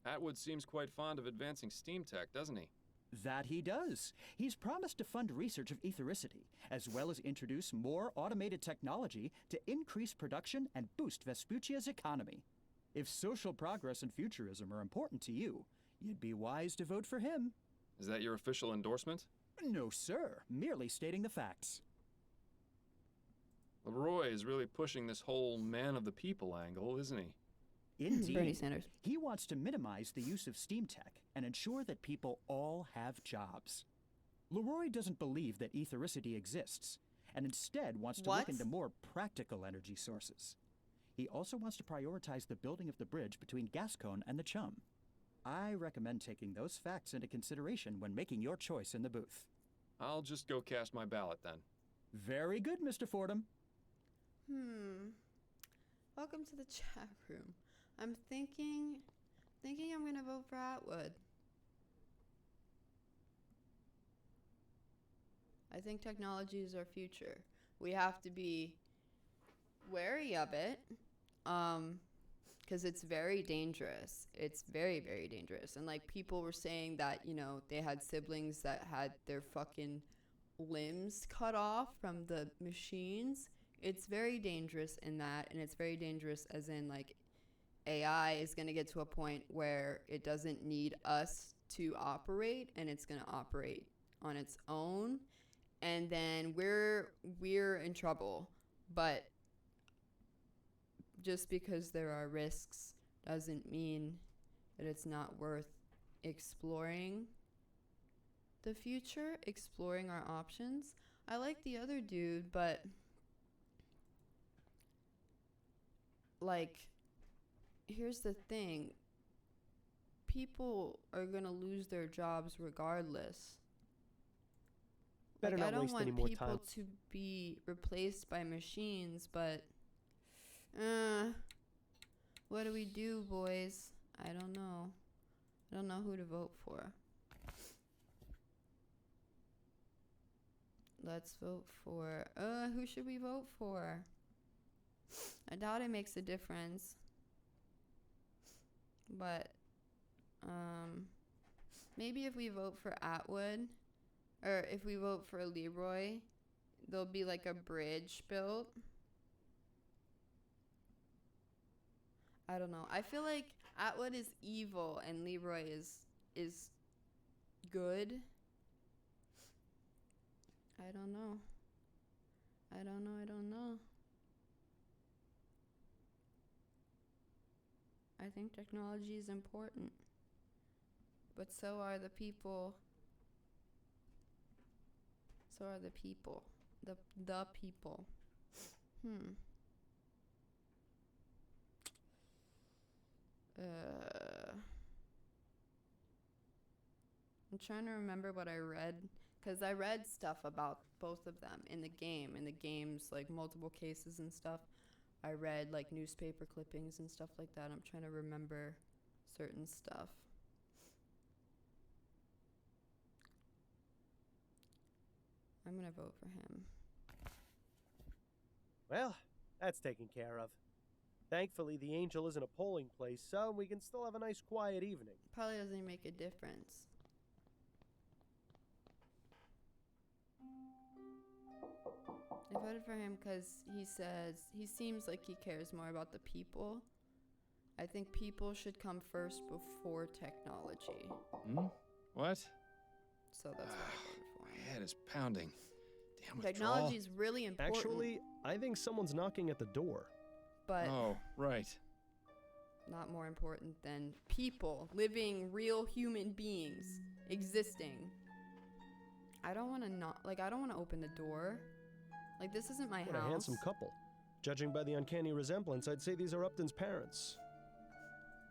Atwood seems quite fond of advancing steam tech, doesn't he? That he does. He's promised to fund research of ethericity, as well as introduce more automated technology to increase production and boost Vespuccia's economy. If social progress and futurism are important to you, you'd be wise to vote for him. Is that your official endorsement? No, sir. Merely stating the facts. Leroy is really pushing this whole man of the people angle, isn't he? Indeed. Bernie Sanders. He wants to minimize the use of steam tech and ensure that people all have jobs. Leroy doesn't believe that ethericity exists, and instead wants to look into more practical energy sources. He also wants to prioritize the building of the bridge between Gascon and the Chum. I recommend taking those facts into consideration when making your choice in the booth. I'll just go cast my ballot then. Very good, Mr. Fordham. Welcome to the chat room. I'm thinking I'm gonna vote for Atwood. I think technology is our future. We have to be wary of it, because it's very dangerous. It's very, very dangerous. And like people were saying that, you know, they had siblings that had their fucking limbs cut off from the machines. It's very dangerous in that, and it's very dangerous as in like AI is going to get to a point where it doesn't need us to operate, and it's going to operate on its own, and then we're in trouble. But just because there are risks doesn't mean that it's not worth exploring the future, exploring our options. I like the other dude, but like, here's the thing. People are going to lose their jobs regardless. Better like, not I don't waste want any more people time. to be replaced by machines, but what do we do, boys? I don't know. I don't know who to vote for. Let's vote for who should we vote for? I doubt it makes a difference. But maybe if we vote for Atwood, or if we vote for Leroy, there'll be like a bridge built. I don't know. I feel like Atwood is evil and Leroy is good. I don't know. I don't know. I think technology is important, but so are the people. So are the people. The people. I'm trying to remember what I read, because I read stuff about both of them in the game. In the game's like multiple cases and stuff. I read like newspaper clippings and stuff like that. I'm trying to remember certain stuff. I'm gonna vote for him. Well, that's taken care of. Thankfully, the Angel isn't a polling place, so we can still have a nice quiet evening. Probably doesn't make a difference. I voted for him because he seems like he cares more about the people. I think people should come first before technology. What? So that's why I voted for him. My head is pounding. Damn Technology is really important. Actually, I think someone's knocking at the door. But oh, right. Not more important than people, living real human beings, existing. I don't want to open the door. Like, this isn't my What house. a handsome couple. Judging by the uncanny resemblance, I'd say these are Upton's parents.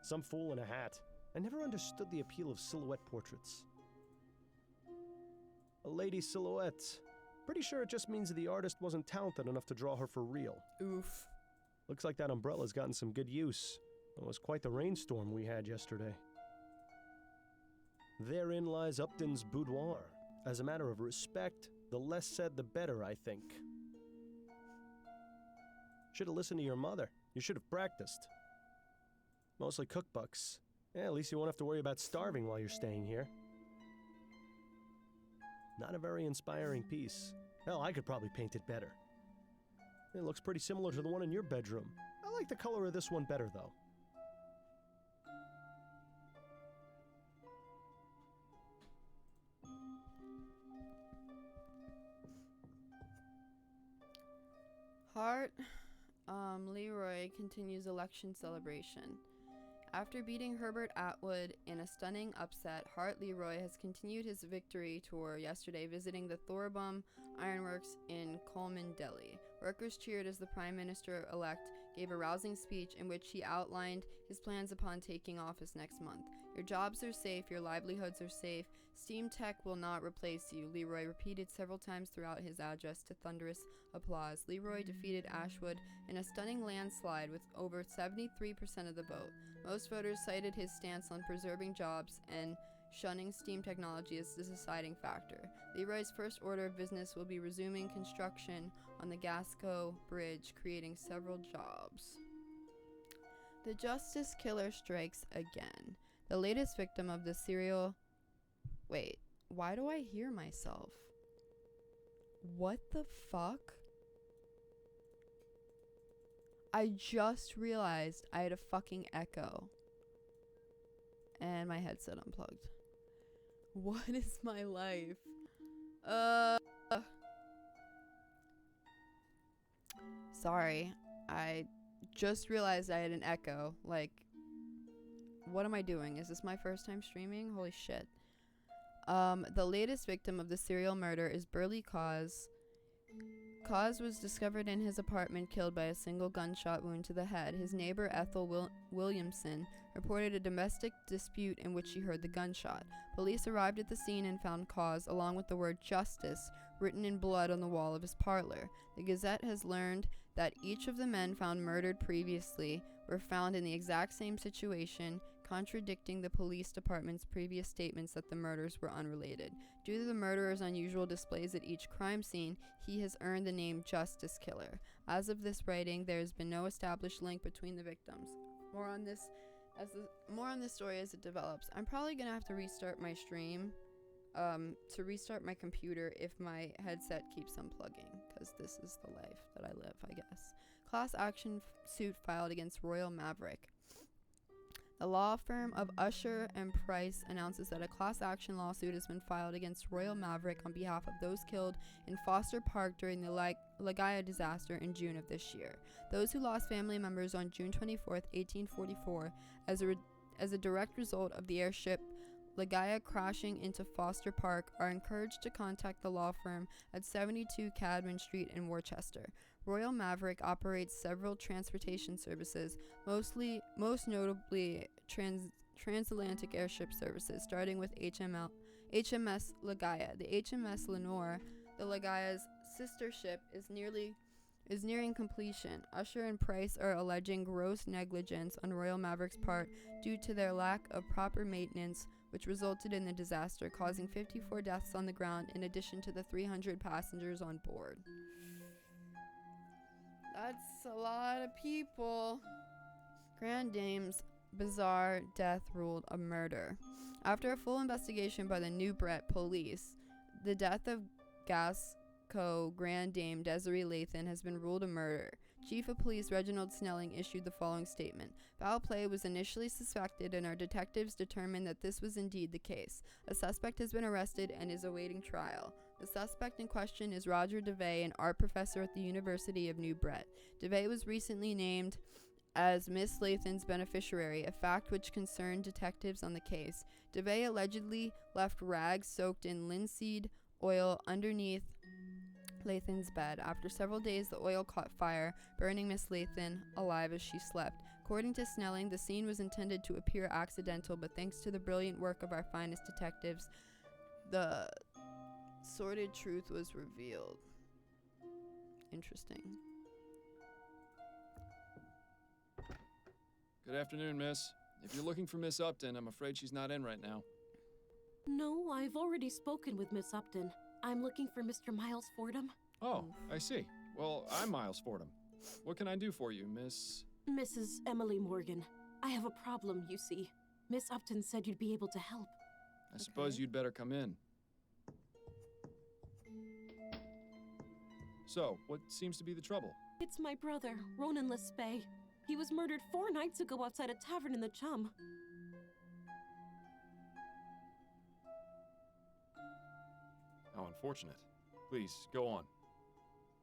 Some fool in a hat. I never understood the appeal of silhouette portraits. A lady silhouette. Pretty sure it just means the artist wasn't talented enough to draw her for real. Oof. Looks like that umbrella's gotten some good use. It was quite the rainstorm we had yesterday. Therein lies Upton's boudoir. As a matter of respect, the less said the better, I think. Should have listened to your mother. You should have practiced. Mostly cookbooks. Yeah, at least you won't have to worry about starving while you're staying here. Not a very inspiring piece. Hell, I could probably paint it better. It looks pretty similar to the one in your bedroom. I like the color of this one better, though. Hart, Leroy continues election celebration. After beating Herbert Atwood in a stunning upset, Hart Leroy has continued his victory tour yesterday, visiting the Thorbum Ironworks in Coleman, Delhi. Workers cheered as the Prime Minister-elect gave a rousing speech in which he outlined his plans upon taking office next month. Your jobs are safe, your livelihoods are safe. Steam tech will not replace you, Leroy repeated several times throughout his address to thunderous applause. Leroy defeated Ashwood in a stunning landslide with over 73% of the vote. Most voters cited his stance on preserving jobs and shunning steam technology as the deciding factor. Leroy's first order of business will be resuming construction on the Gasco Bridge, creating several jobs. The Justice Killer strikes again. The latest victim of the serial... Wait, why do I hear myself? What the fuck? I just realized I had a fucking echo. And my headset unplugged. What is my life? Sorry. I just realized I had an echo. Like, what am I doing? Is this my first time streaming? Holy shit. The latest victim of the serial murder is Burley Cause. Cause was discovered in his apartment killed by a single gunshot wound to the head. His neighbor Ethel Williamson reported a domestic dispute in which she heard the gunshot. Police arrived at the scene and found Cause, along with the word justice, written in blood on the wall of his parlor. The Gazette has learned that each of the men found murdered previously were found in the exact same situation, contradicting the police department's previous statements that the murders were unrelated. Due to the murderer's unusual displays at each crime scene, he has earned the name Justice Killer. As of this writing, there has been no established link between the victims. More on this story as it develops. I'm probably gonna have to restart my stream to restart my computer if my headset keeps unplugging, because this is the life that I live, I guess. Class action suit filed against Royal Maverick. The law firm of Usher and Price announces that a class action lawsuit has been filed against Royal Maverick on behalf of those killed in Foster Park during the Lagaya disaster in June of this year. Those who lost family members on June 24, 1844, as a direct result of the airship Lagaya crashing into Foster Park are encouraged to contact the law firm at 72 Cadman Street in Worcester. Royal Maverick operates several transportation services, most notably transatlantic airship services, starting with HMS Lagaya. The HMS Lenore, the Lagaya's sister ship, is nearing completion. Usher and Price are alleging gross negligence on Royal Maverick's part due to their lack of proper maintenance, which resulted in the disaster, causing 54 deaths on the ground in addition to the 300 passengers on board. That's a lot of people. Grand Dame's bizarre death ruled a murder. After a full investigation by the New Brett police, the death of Gasco Grand Dame Desiree Lathan has been ruled a murder. Chief of Police Reginald Snelling issued the following statement. Foul play was initially suspected, and our detectives determined that this was indeed the case. A suspect has been arrested and is awaiting trial. The suspect in question is Roger DeVay, an art professor at the University of New Brett. DeVay was recently named as Miss Lathan's beneficiary, a fact which concerned detectives on the case. DeVay allegedly left rags soaked in linseed oil underneath Lathan's bed. After several days, the oil caught fire, burning Miss Lathan alive as she slept. According to Snelling, the scene was intended to appear accidental, but thanks to the brilliant work of our finest detectives, the sordid truth was revealed. Interesting. Good afternoon, miss. If you're looking for Miss Upton, I'm afraid she's not in right now. No, I've already spoken with Miss Upton. I'm looking for Mr. Miles Fordham. Oh, I see. Well, I'm Miles Fordham. What can I do for you, Miss? Mrs. Emily Morgan. I have a problem, you see. Miss Upton said you'd be able to help. I suppose you'd better come in. So, what seems to be the trouble? It's my brother, Ronan Lespay. He was murdered 4 nights ago outside a tavern in the Chum. How unfortunate. Please, go on.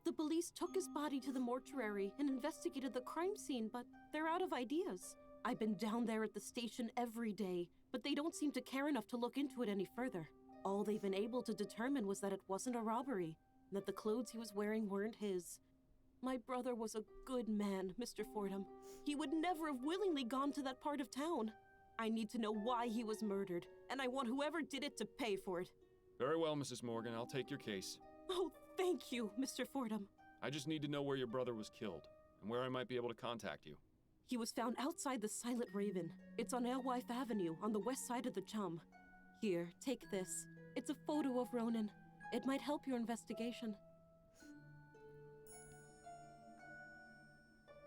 The police took his body to the mortuary and investigated the crime scene, but they're out of ideas. I've been down there at the station every day, but they don't seem to care enough to look into it any further. All they've been able to determine was that it wasn't a robbery, and that the clothes he was wearing weren't his. My brother was a good man, Mr. Fordham. He would never have willingly gone to that part of town. I need to know why he was murdered, and I want whoever did it to pay for it. Very well, Mrs. Morgan. I'll take your case. Oh, thank you, Mr. Fordham. I just need to know where your brother was killed, and where I might be able to contact you. He was found outside the Silent Raven. It's on Alewife Avenue, on the west side of the Chum. Here, take this. It's a photo of Ronan. It might help your investigation.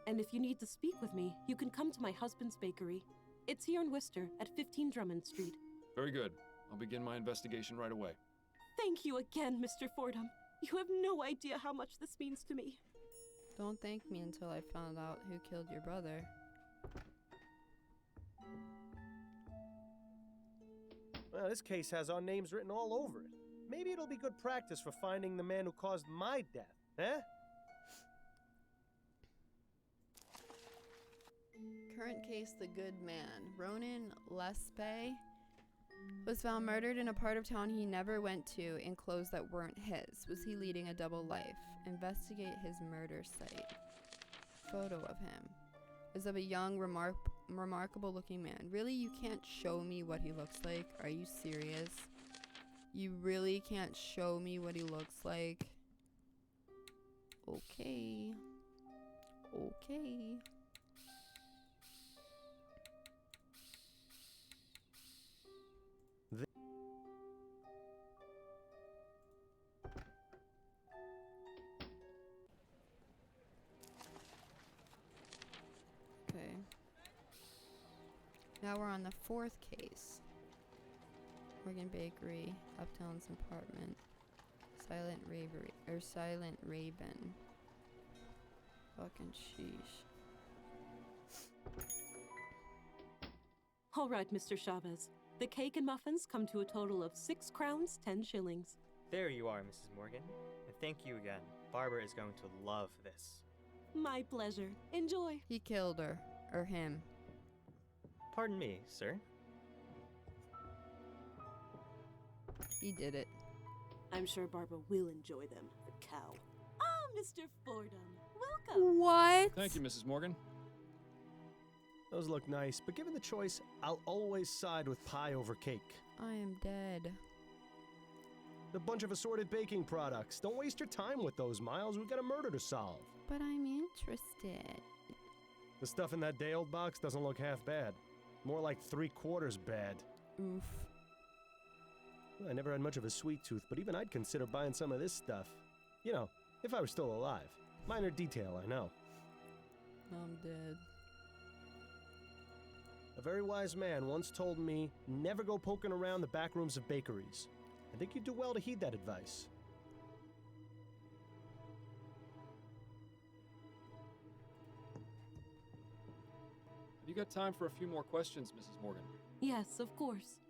And if you need to speak with me, you can come to my husband's bakery. It's here in Worcester, at 15 Drummond Street. Very good. I'll begin my investigation right away. Thank you again, Mr. Fordham. You have no idea how much this means to me. Don't thank me until I found out who killed your brother. Well, this case has our names written all over it. Maybe it'll be good practice for finding the man who caused my death, eh? Current case, the good man. Ronan Lespay was found murdered in a part of town he never went to in clothes that weren't his. Was he leading a double life? Investigate his murder site. Photo of him is of a young, remarkable looking man. Really, you can't show me what he looks like? Are you serious? You really can't show me what he looks like? Okay. Okay. Okay. Now we're on the 4th case. Morgan Bakery, Uptown's apartment, Silent Raven. Fucking sheesh. All right, Mr. Chavez. The cake and muffins come to a total of 6 crowns, 10 shillings. There you are, Mrs. Morgan. And thank you again. Barbara is going to love this. My pleasure. Enjoy. He killed her. Or him. Pardon me, sir. He did it. I'm sure Barbara will enjoy them, the cow. Ah, Mr. Fordham. Welcome. What? Thank you, Mrs. Morgan. Those look nice, but given the choice, I'll always side with pie over cake. I am dead. A bunch of assorted baking products. Don't waste your time with those, Miles. We've got a murder to solve. But I'm interested. The stuff in that day-old box doesn't look half bad. More like 3/4 bad. Oof. Well, I never had much of a sweet tooth, but even I'd consider buying some of this stuff. You know, if I were still alive. Minor detail, I know. I'm dead. A very wise man once told me, never go poking around the back rooms of bakeries. I think you'd do well to heed that advice. Have you got time for a few more questions, Mrs. Morgan? Yes, of course.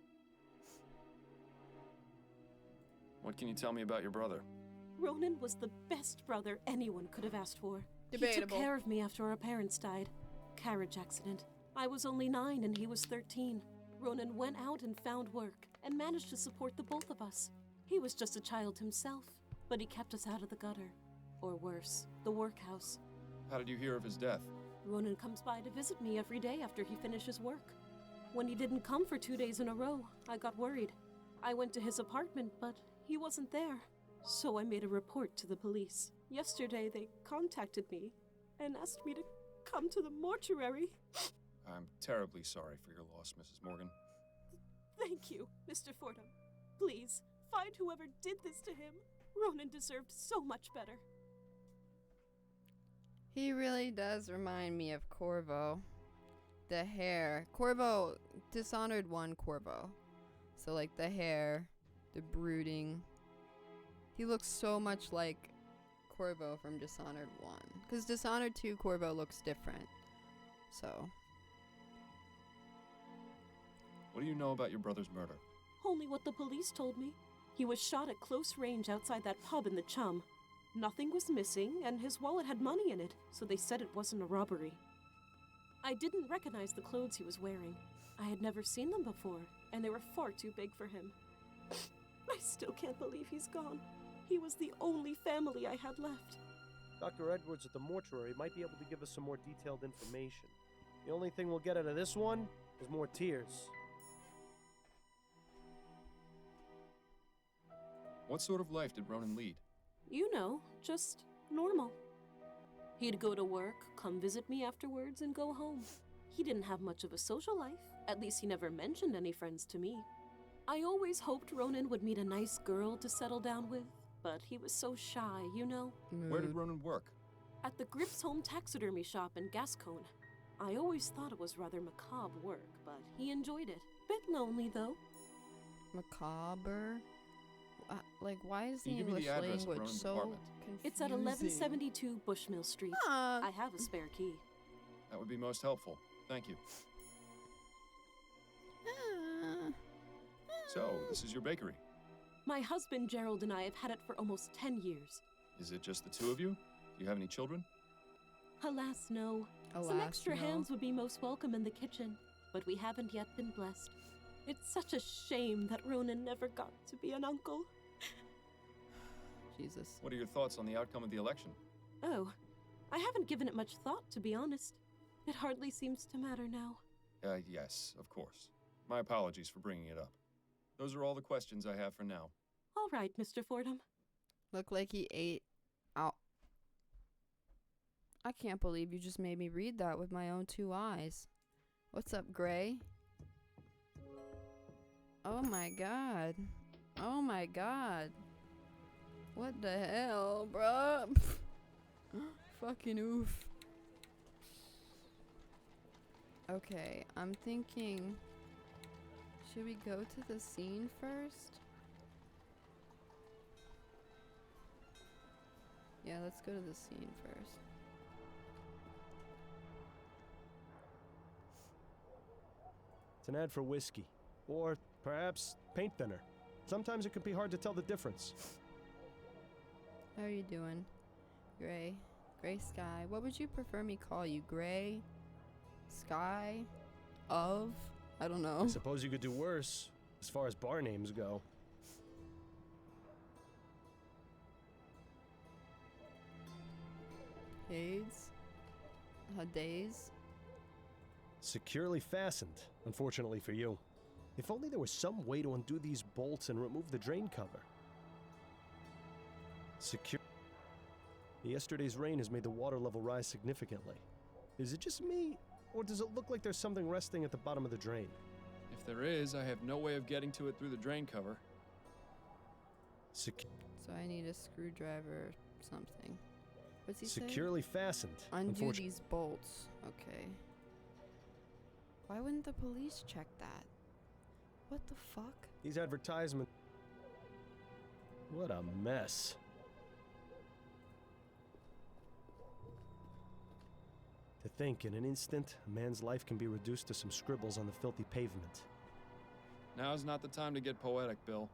What can you tell me about your brother? Ronan was the best brother anyone could have asked for. He Debatable. took care of me after our parents died. Carriage accident. I was only 9 and he was 13. Ronan went out and found work and managed to support the both of us. He was just a child himself. but he kept us out of the gutter. Or worse, the workhouse. How did you hear of his death? Ronan comes by to visit me every day after he finishes work. When he didn't come for 2 days in a row, I got worried. I went to his apartment, but he wasn't there. So I made a report to the police. Yesterday, they contacted me and asked me to come to the mortuary. I'm terribly sorry for your loss, Mrs. Morgan. Thank you, Mr. Fordham. Please, find whoever did this to him. Ronan deserved so much better. He really does remind me of Corvo. The hair. Corvo, Dishonored 1 Corvo. So like the hair, the brooding. He looks so much like Corvo from Dishonored 1. Because Dishonored 2 Corvo looks different. So. What do you know about your brother's murder? Only what the police told me. He was shot at close range outside that pub in the Chum. Nothing was missing, and his wallet had money in it, so they said it wasn't a robbery. I didn't recognize the clothes he was wearing. I had never seen them before, and they were far too big for him. I still can't believe he's gone. He was the only family I had left. Dr. Edwards at the mortuary might be able to give us some more detailed information. The only thing we'll get out of this one is more tears. What sort of life did Ronan lead? You know, just normal. He'd go to work, come visit me afterwards, and go home. He didn't have much of a social life. At least he never mentioned any friends to me. I always hoped Ronan would meet a nice girl to settle down with, but he was so shy, you know? Where did Ronan work? At the Grips Home Taxidermy Shop in Gascon. I always thought it was rather macabre work, but he enjoyed it. Bit lonely, though. Macabre? Like, why is the Can you give me English the address of language Ronan's so apartment? confusing? It's at 1172 Bushmill Street. I have a spare key. That would be most helpful. Thank you. So, this is your bakery. My husband Gerald and I have had it for almost 10 years. Is it just the two of you? Do you have any children? Alas, no. Some extra hands would be most welcome in the kitchen, but we haven't yet been blessed. It's such a shame that Ronan never got to be an uncle. Jesus. What are your thoughts on the outcome of the election? Oh, I haven't given it much thought, to be honest. It hardly seems to matter now. Yes, of course. My apologies for bringing it up. Those are all the questions I have for now. All right, Mr. Fordham. Looked like he ate out. I can't believe you just made me read that with my own 2 eyes. What's up, Gray? Oh my god. Oh my god. What the hell, bruh? Fucking oof. Okay, I'm thinking... Should we go to the scene first? Yeah, let's go to the scene first. It's an ad for whiskey. Or perhaps paint thinner. Sometimes it can be hard to tell the difference. How are you doing? Gray. Gray Sky. What would you prefer me call you? Gray? Sky? Of? I don't know. I suppose you could do worse, as far as bar names go. Hades? Days? Securely fastened, unfortunately for you. If only there was some way to undo these bolts and remove the drain cover. Yesterday's rain has made the water level rise significantly. Is it just me, or does it look like there's something resting at the bottom of the drain? If there is, I have no way of getting to it through the drain cover. So I need a screwdriver or something. What's he saying? Securely fastened. Undo these bolts. Okay. Why wouldn't the police check that? What the fuck? These advertisements... What a mess. To think, in an instant, a man's life can be reduced to some scribbles on the filthy pavement. Now's not the time to get poetic, Bill.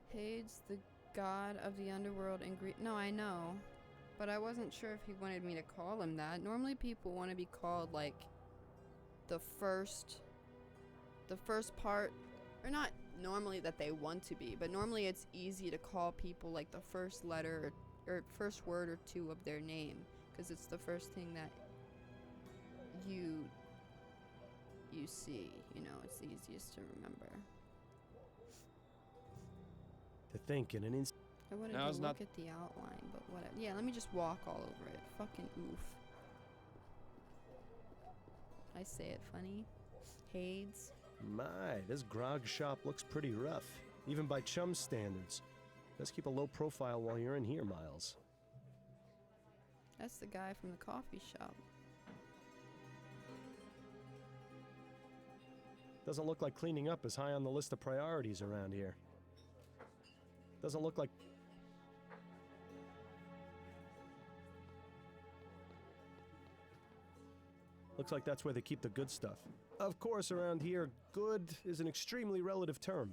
Hades, the god of the underworld and Greek. No, I know. But I wasn't sure if he wanted me to call him that. Normally people want to be called, like, the first part. Or not normally that they want to be, but normally it's easy to call people like the first letter or first word or two of their name, because it's the first thing that you see, you know, it's the easiest to remember. To think in an instant. I wanted to look at the outline, but whatever. Yeah, let me just walk all over it. Fucking oof. I say it funny. Hades. My, this grog shop looks pretty rough, even by Chum's standards. Let's keep a low profile while you're in here, Miles. That's the guy from the coffee shop. Doesn't look like cleaning up is high on the list of priorities around here. Doesn't look like... Looks like that's where they keep the good stuff. Of course, around here, good is an extremely relative term.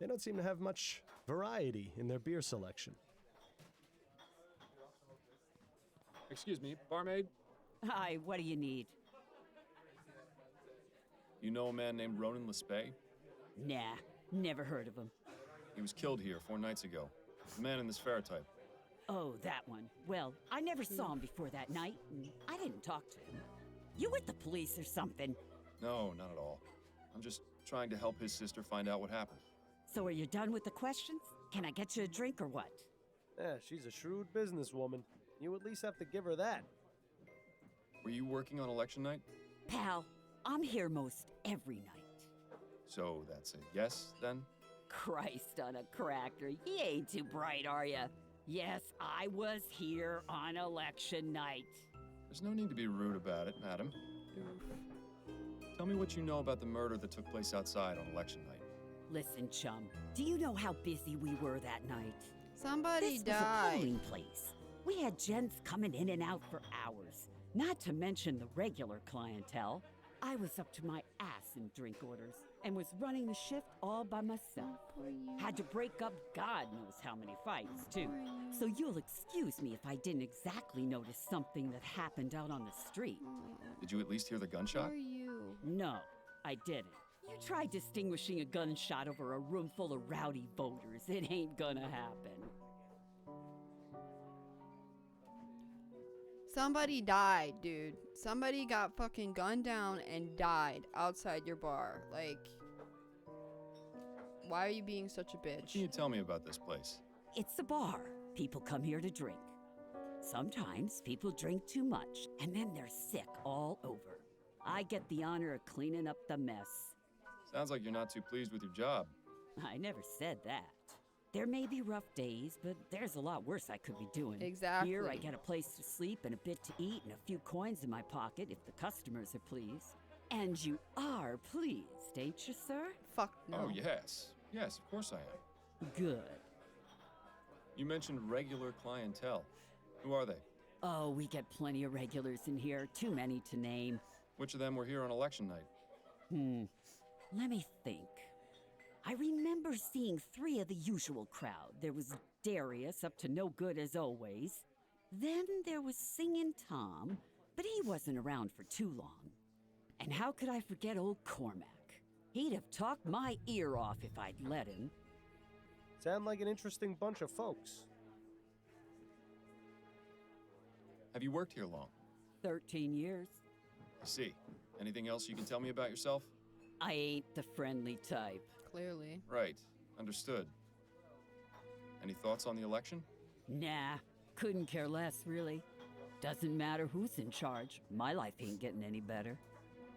They don't seem to have much variety in their beer selection. Excuse me, barmaid? Hi, what do you need? You know a man named Ronan Lespay? Nah, never heard of him. He was killed here 4 nights ago. The man in this fair type. Oh, that one. Well, I never saw him before that night, and I didn't talk to him. You with the police or something? No, not at all. I'm just trying to help his sister find out what happened. So are you done with the questions? Can I get you a drink or what? Yeah, she's a shrewd businesswoman. You at least have to give her that. Were you working on election night? Pal, I'm here most every night. So that's a yes, then? Christ on a cracker, you ain't too bright, are ya? Yes, I was here on election night. There's no need to be rude about it, madam. Tell me what you know about the murder that took place outside on election night. Listen, chum, do you know how busy we were that night? Somebody This died. was a polling place. We had gents coming in and out for hours, not to mention the regular clientele. I was up to my ass in drink orders and was running the shift all by myself. Had to break up God knows how many fights, too. So you'll excuse me if I didn't exactly notice something that happened out on the street. Did you at least hear the gunshot? No, I didn't. You try distinguishing a gunshot over a room full of rowdy voters. It ain't gonna happen. Somebody died, dude. Somebody got fucking gunned down and died outside your bar. Like, why are you being such a bitch? What can you tell me about this place? It's a bar. People come here to drink. Sometimes people drink too much, and then they're sick all over. I get the honor of cleaning up the mess. Sounds like you're not too pleased with your job. I never said that. There may be rough days, but there's a lot worse I could be doing. Exactly. Here I get a place to sleep and a bit to eat and a few coins in my pocket if the customers are pleased. And you are pleased, ain't you, sir? Fuck no. Oh, yes. Yes, of course I am. Good. You mentioned regular clientele. Who are they? Oh, we get plenty of regulars in here, too many to name. Which of them were here on election night? Let me think. I remember seeing 3 of the usual crowd. There was Darius, up to no good as always. Then there was Singin' Tom, but he wasn't around for too long. And how could I forget old Cormac? He'd have talked my ear off if I'd let him. Sound like an interesting bunch of folks. Have you worked here long? 13 years. I see. Anything else you can tell me about yourself? I ain't the friendly type. Clearly. Right. Understood. Any thoughts on the election? Nah, couldn't care less, really. Doesn't matter who's in charge. My life ain't getting any better.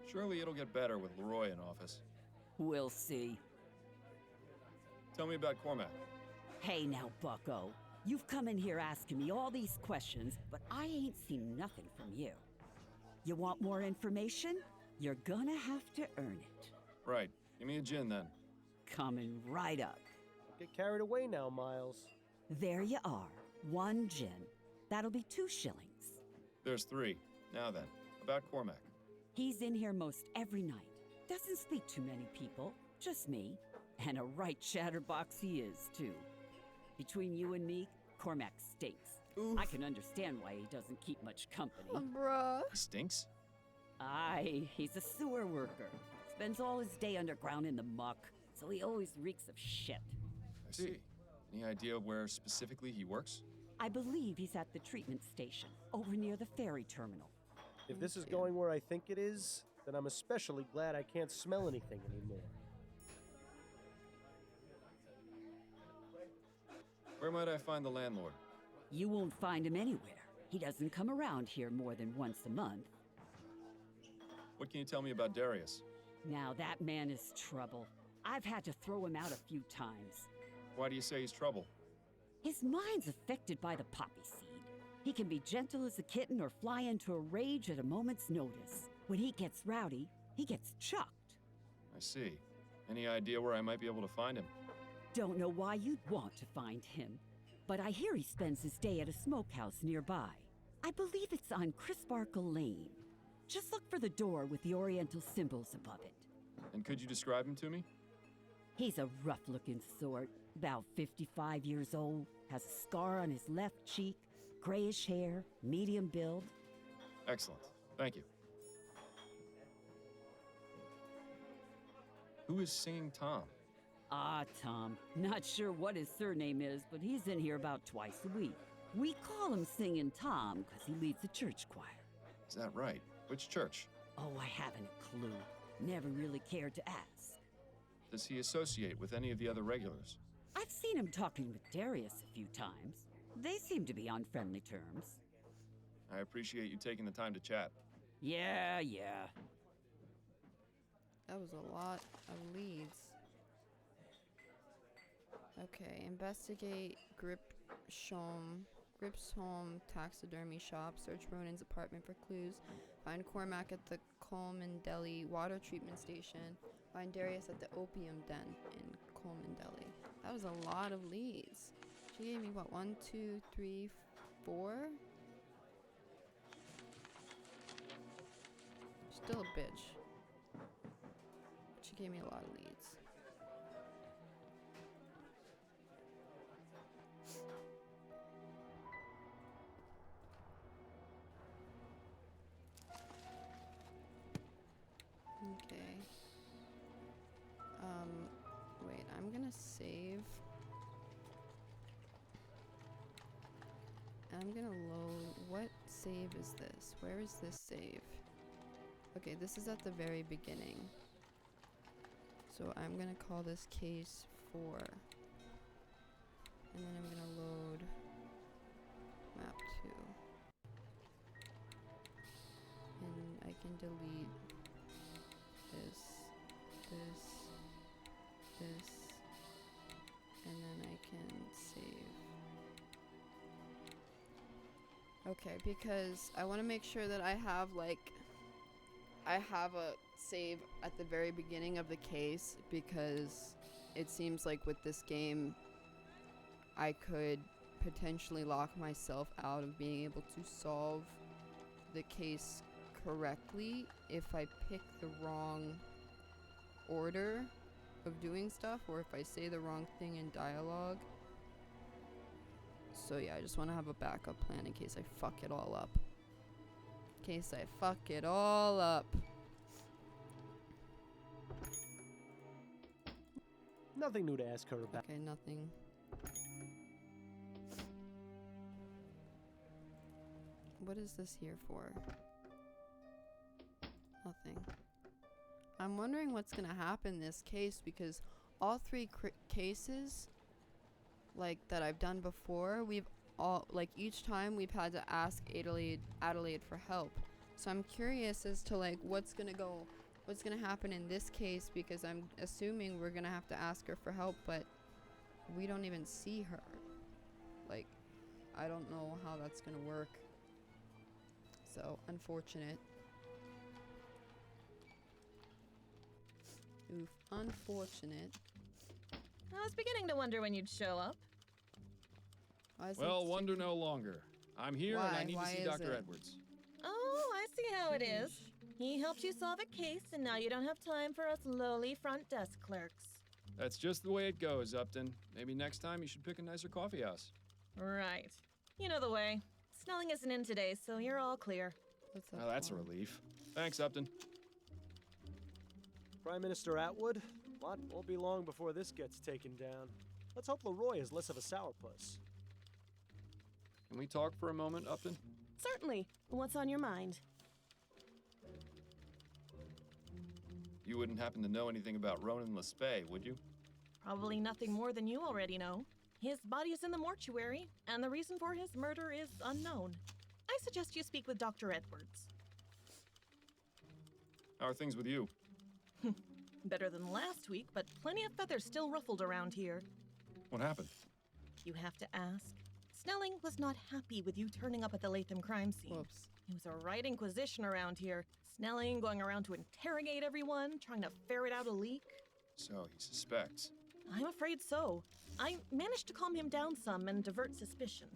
Surely it'll get better with Leroy in office. We'll see. Tell me about Cormac. Hey now, bucko. You've come in here asking me all these questions, but I ain't seen nothing from you. You want more information? You're gonna have to earn it. Right. Give me a gin, then. Coming right up. Get carried away now, Miles. There you are. 1 gin. That'll be 2 shillings. There's 3. Now then, about Cormac. He's in here most every night. Doesn't speak to many people, just me. And a right chatterbox he is, too. Between you and me, Cormac stinks. Oof. I can understand why he doesn't keep much company. Bruh. He stinks? Aye, he's a sewer worker. Spends all his day underground in the muck, so he always reeks of shit. I see. Any idea where specifically he works? I believe he's at the treatment station, over near the ferry terminal. If this is going where I think it is, then I'm especially glad I can't smell anything anymore. Where might I find the landlord? You won't find him anywhere. He doesn't come around here more than once a month. What can you tell me about Darius? Now that man is trouble. I've had to throw him out a few times. Why do you say he's trouble? His mind's affected by the poppy seed. He can be gentle as a kitten or fly into a rage at a moment's notice. When he gets rowdy, he gets chucked. I see. Any idea where I might be able to find him? Don't know why you'd want to find him, but I hear he spends his day at a smokehouse nearby. I believe it's on Crisparkle Lane. Just look for the door with the oriental symbols above it. And could you describe him to me? He's a rough-looking sort, about 55 years old, has a scar on his left cheek, grayish hair, medium build. Excellent. Thank you. Who is Singing Tom? Ah, Tom. Not sure what his surname is, but he's in here about twice a week. We call him Singing Tom because he leads a church choir. Is that right? Which church? Oh, I haven't a clue. Never really cared to ask. Does he associate with any of the other regulars? I've seen him talking with Darius a few times. They seem to be on friendly terms. I appreciate you taking the time to chat. Yeah. That was a lot of leads. Okay, investigate Grip's home, taxidermy shop, search Ronan's apartment for clues, find Cormac at the Coleman Deli water treatment station, find Darius at the opium den in Coleman Deli. That was a lot of leads. She gave me what, 1, 2, 3, 4? Still a bitch. She gave me a lot of leads. Okay. Wait, I'm gonna save. I'm gonna load. What save is this? Where is this save? Okay, this is at the very beginning. So I'm gonna call this case 4. And then I'm gonna load map 2. And I can delete this, and then I can save. Okay, because I want to make sure that I have a save at the very beginning of the case, because it seems like with this game I could potentially lock myself out of being able to solve the case correctly if I pick the wrong order of doing stuff, or if I say the wrong thing in dialogue. So yeah, I just want to have a backup plan in case I fuck it all up. Nothing new to ask her about. Okay, nothing. What is this here for? Nothing. I'm wondering what's gonna happen in this case, because all 3 cases that I've done before, we've all each time we've had to ask Adelaide for help. So I'm curious as to what's gonna happen in this case, because I'm assuming we're gonna have to ask her for help, but we don't even see her. I don't know how that's gonna work. So unfortunate. Oof, unfortunate. I was beginning to wonder when you'd show up. Well, wonder no longer. I'm here and I need to see Dr. Edwards. Oh, I see how it is. He helped you solve a case, and now you don't have time for us lowly front desk clerks. That's just the way it goes, Upton. Maybe next time you should pick a nicer coffee house. Right. You know the way. Snelling isn't in today, so you're all clear. Well, that's a relief. Thanks, Upton. Prime Minister Atwood, what won't be long before this gets taken down. Let's hope Leroy is less of a sourpuss. Can we talk for a moment, Upton? Certainly. What's on your mind? You wouldn't happen to know anything about Ronan Lespay, would you? Probably nothing more than you already know. His body is in the mortuary, and the reason for his murder is unknown. I suggest you speak with Dr. Edwards. How are things with you? Better than last week, but plenty of feathers still ruffled around here. What happened? You have to ask. Snelling was not happy with you turning up at the Latham crime scene. Whoops. He was a right inquisition around here. Snelling going around to interrogate everyone, trying to ferret out a leak. So he suspects. I'm afraid so. I managed to calm him down some and divert suspicion.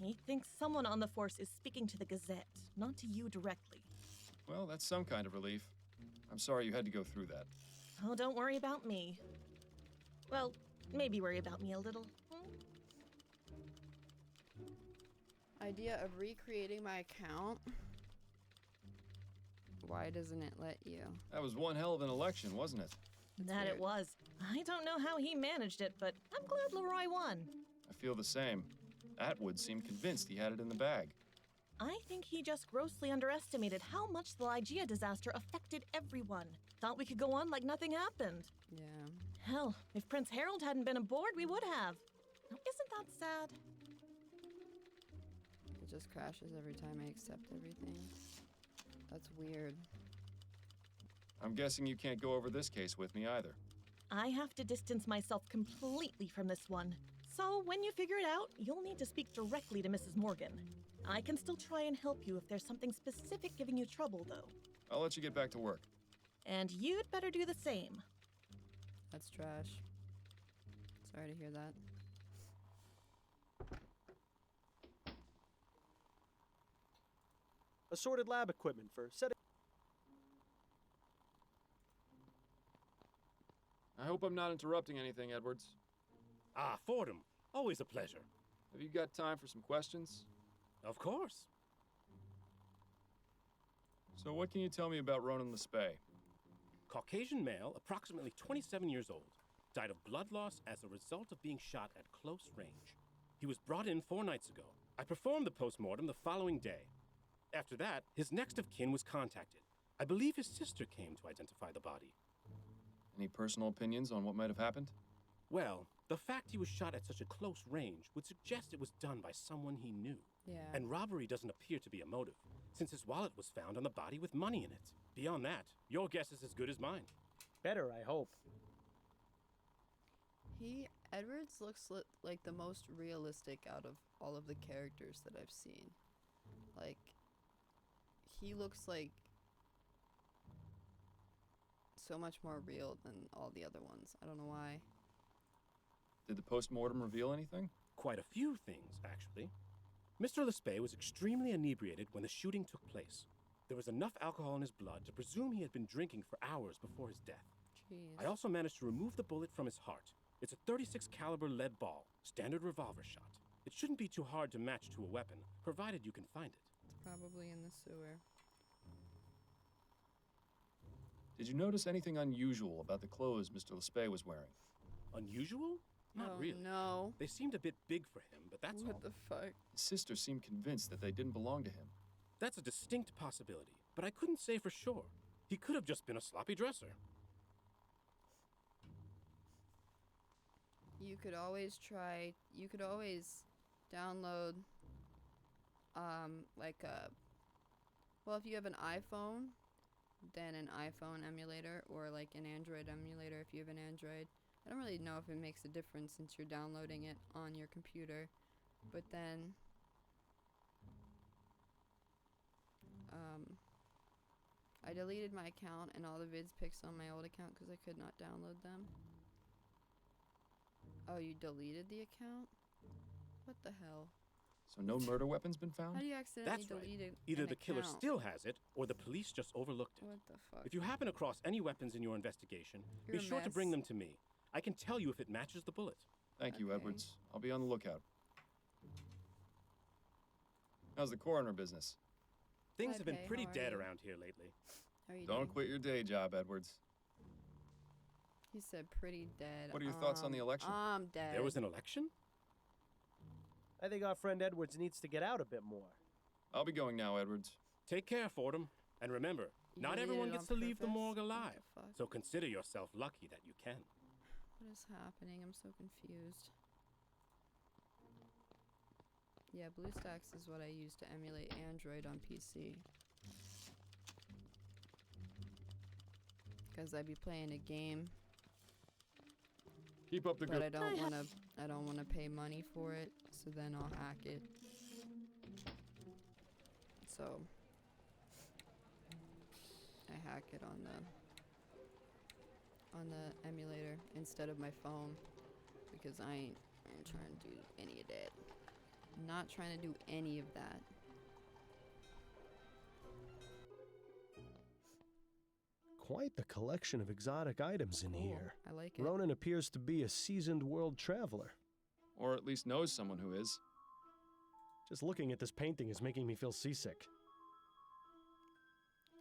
He thinks someone on the force is speaking to the Gazette, not to you directly. Well, that's some kind of relief. I'm sorry you had to go through that. Oh, don't worry about me. Well, maybe worry about me a little. Idea of recreating my account. Why doesn't it let you? That was one hell of an election, wasn't it? That it was. I don't know how he managed it, but I'm glad Leroy won. I feel the same. Atwood seemed convinced he had it in the bag. I think he just grossly underestimated how much the Lygia disaster affected everyone. Thought we could go on like nothing happened. Yeah. Hell, if Prince Harold hadn't been aboard, we would have. Now, isn't that sad? It just crashes every time I accept everything. That's weird. I'm guessing you can't go over this case with me either. I have to distance myself completely from this one. So when you figure it out, you'll need to speak directly to Mrs. Morgan. I can still try and help you if there's something specific giving you trouble, though. I'll let you get back to work. And you'd better do the same. That's trash. Sorry to hear that. Assorted lab equipment for setting. I hope I'm not interrupting anything, Edwards. Ah, Fordham. Always a pleasure. Have you got time for some questions? Of course. So what can you tell me about Ronan Lespay? Caucasian male, approximately 27 years old. Died of blood loss as a result of being shot at close range. He was brought in 4 nights ago. I performed the postmortem the following day. After that, his next of kin was contacted. I believe his sister came to identify the body. Any personal opinions on what might have happened? Well, the fact he was shot at such a close range would suggest it was done by someone he knew. Yeah. And robbery doesn't appear to be a motive, since his wallet was found on the body with money in it. Beyond that, your guess is as good as mine. Better, I hope. Edwards looks like the most realistic out of all of the characters that I've seen. Like, he looks like so much more real than all the other ones. I don't know why. Did the postmortem reveal anything? Quite a few things, actually. Mr. Lespay was extremely inebriated when the shooting took place. There was enough alcohol in his blood to presume he had been drinking for hours before his death. Jeez. I also managed to remove the bullet from his heart. It's a .36 caliber lead ball, standard revolver shot. It shouldn't be too hard to match to a weapon, provided you can find it. It's probably in the sewer. Did you notice anything unusual about the clothes Mr. Lespay was wearing? Unusual? Not Oh, really. no. They seemed a bit big for him, but that's all. What the fuck? His sister seemed convinced that they didn't belong to him. That's a distinct possibility, but I couldn't say for sure. He could have just been a sloppy dresser. You could always download, well, if you have an iPhone, then an iPhone emulator, or like an Android emulator if you have an Android. I don't really know if it makes a difference since you're downloading it on your computer, but then, I deleted my account and all the vids pics on my old account because I could not download them. Oh, you deleted the account? What the hell? So no murder weapons been found? How do you accidentally That's right. delete Either an the killer account? still has it, or the police just overlooked it. What the fuck? If you happen across any weapons in your investigation, You're be a sure to bring mess. them to me. I can tell you if it matches the bullet. Thank you, Okay. Edwards. I'll be on the lookout. How's the coroner business? Things Hi, have been Pei. pretty How are dead you? around here lately. How are you Don't doing? quit your day job, Edwards. He said pretty dead. What are your thoughts on the election? I'm dead. There was an election? I think our friend Edwards needs to get out a bit more. I'll be going now, Edwards. Take care, Fordham. And remember, You not did everyone it gets to on leave the purpose? morgue What the alive. fuck? So consider yourself lucky that you can. What is happening? I'm so confused. Yeah, BlueStacks is what I use to emulate Android on PC. Because I'd be playing a game, Keep up the but good. I don't wanna pay money for it, so then I'll hack it. So I hack it on the emulator instead of my phone because I ain't trying to do any of that. I'm not trying to do any of that. Quite the collection of exotic items in Cool. here. I like it. Ronan appears to be a seasoned world traveler. Or at least knows someone who is. Just looking at this painting is making me feel seasick.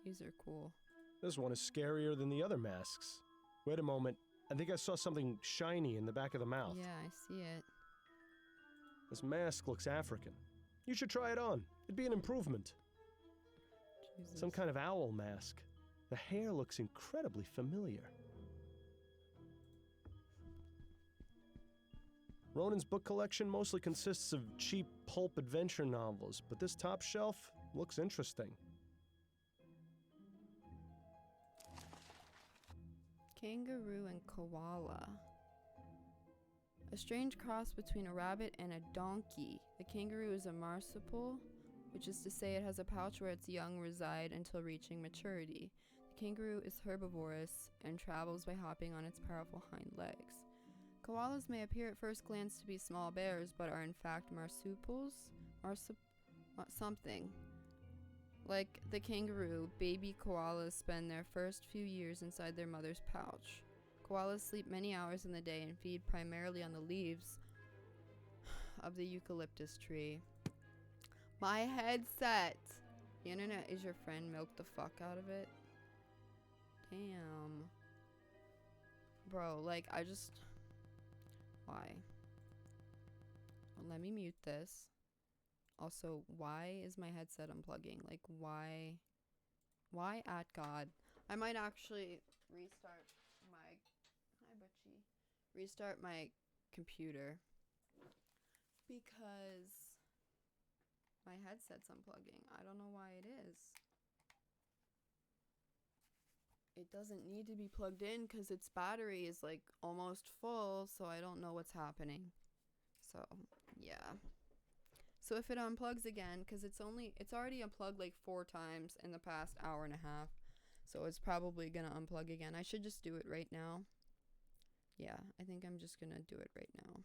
These are cool. This one is scarier than the other masks. Wait a moment. I think I saw something shiny in the back of the mouth. Yeah, I see it. This mask looks African. You should try it on. It'd be an improvement. Jesus. Some kind of owl mask. The hair looks incredibly familiar. Ronan's book collection mostly consists of cheap pulp adventure novels, but this top shelf looks interesting. Kangaroo and koala. A strange cross between a rabbit and a donkey. The kangaroo is a marsupial, which is to say it has a pouch where its young reside until reaching maturity. The kangaroo is herbivorous and travels by hopping on its powerful hind legs. Koalas may appear at first glance to be small bears, but are in fact marsupials? Something. Like the kangaroo, baby koalas spend their first few years inside their mother's pouch. Koalas sleep many hours in the day and feed primarily on the leaves of the eucalyptus tree. My headset! The internet is your friend, milk the fuck out of it. Damn. Bro, like, why? Well, let me mute this. Also, why is my headset unplugging? Like, why? Why at God? I might actually restart my computer because my headset's unplugging. I don't know why it is. It doesn't need to be plugged in because its battery is like almost full, so I don't know what's happening. So, yeah. So if it unplugs again, because it's already unplugged like 4 times in the past hour and a half, so it's probably gonna unplug again. I should just do it right now. Yeah, I think I'm just gonna do it right now.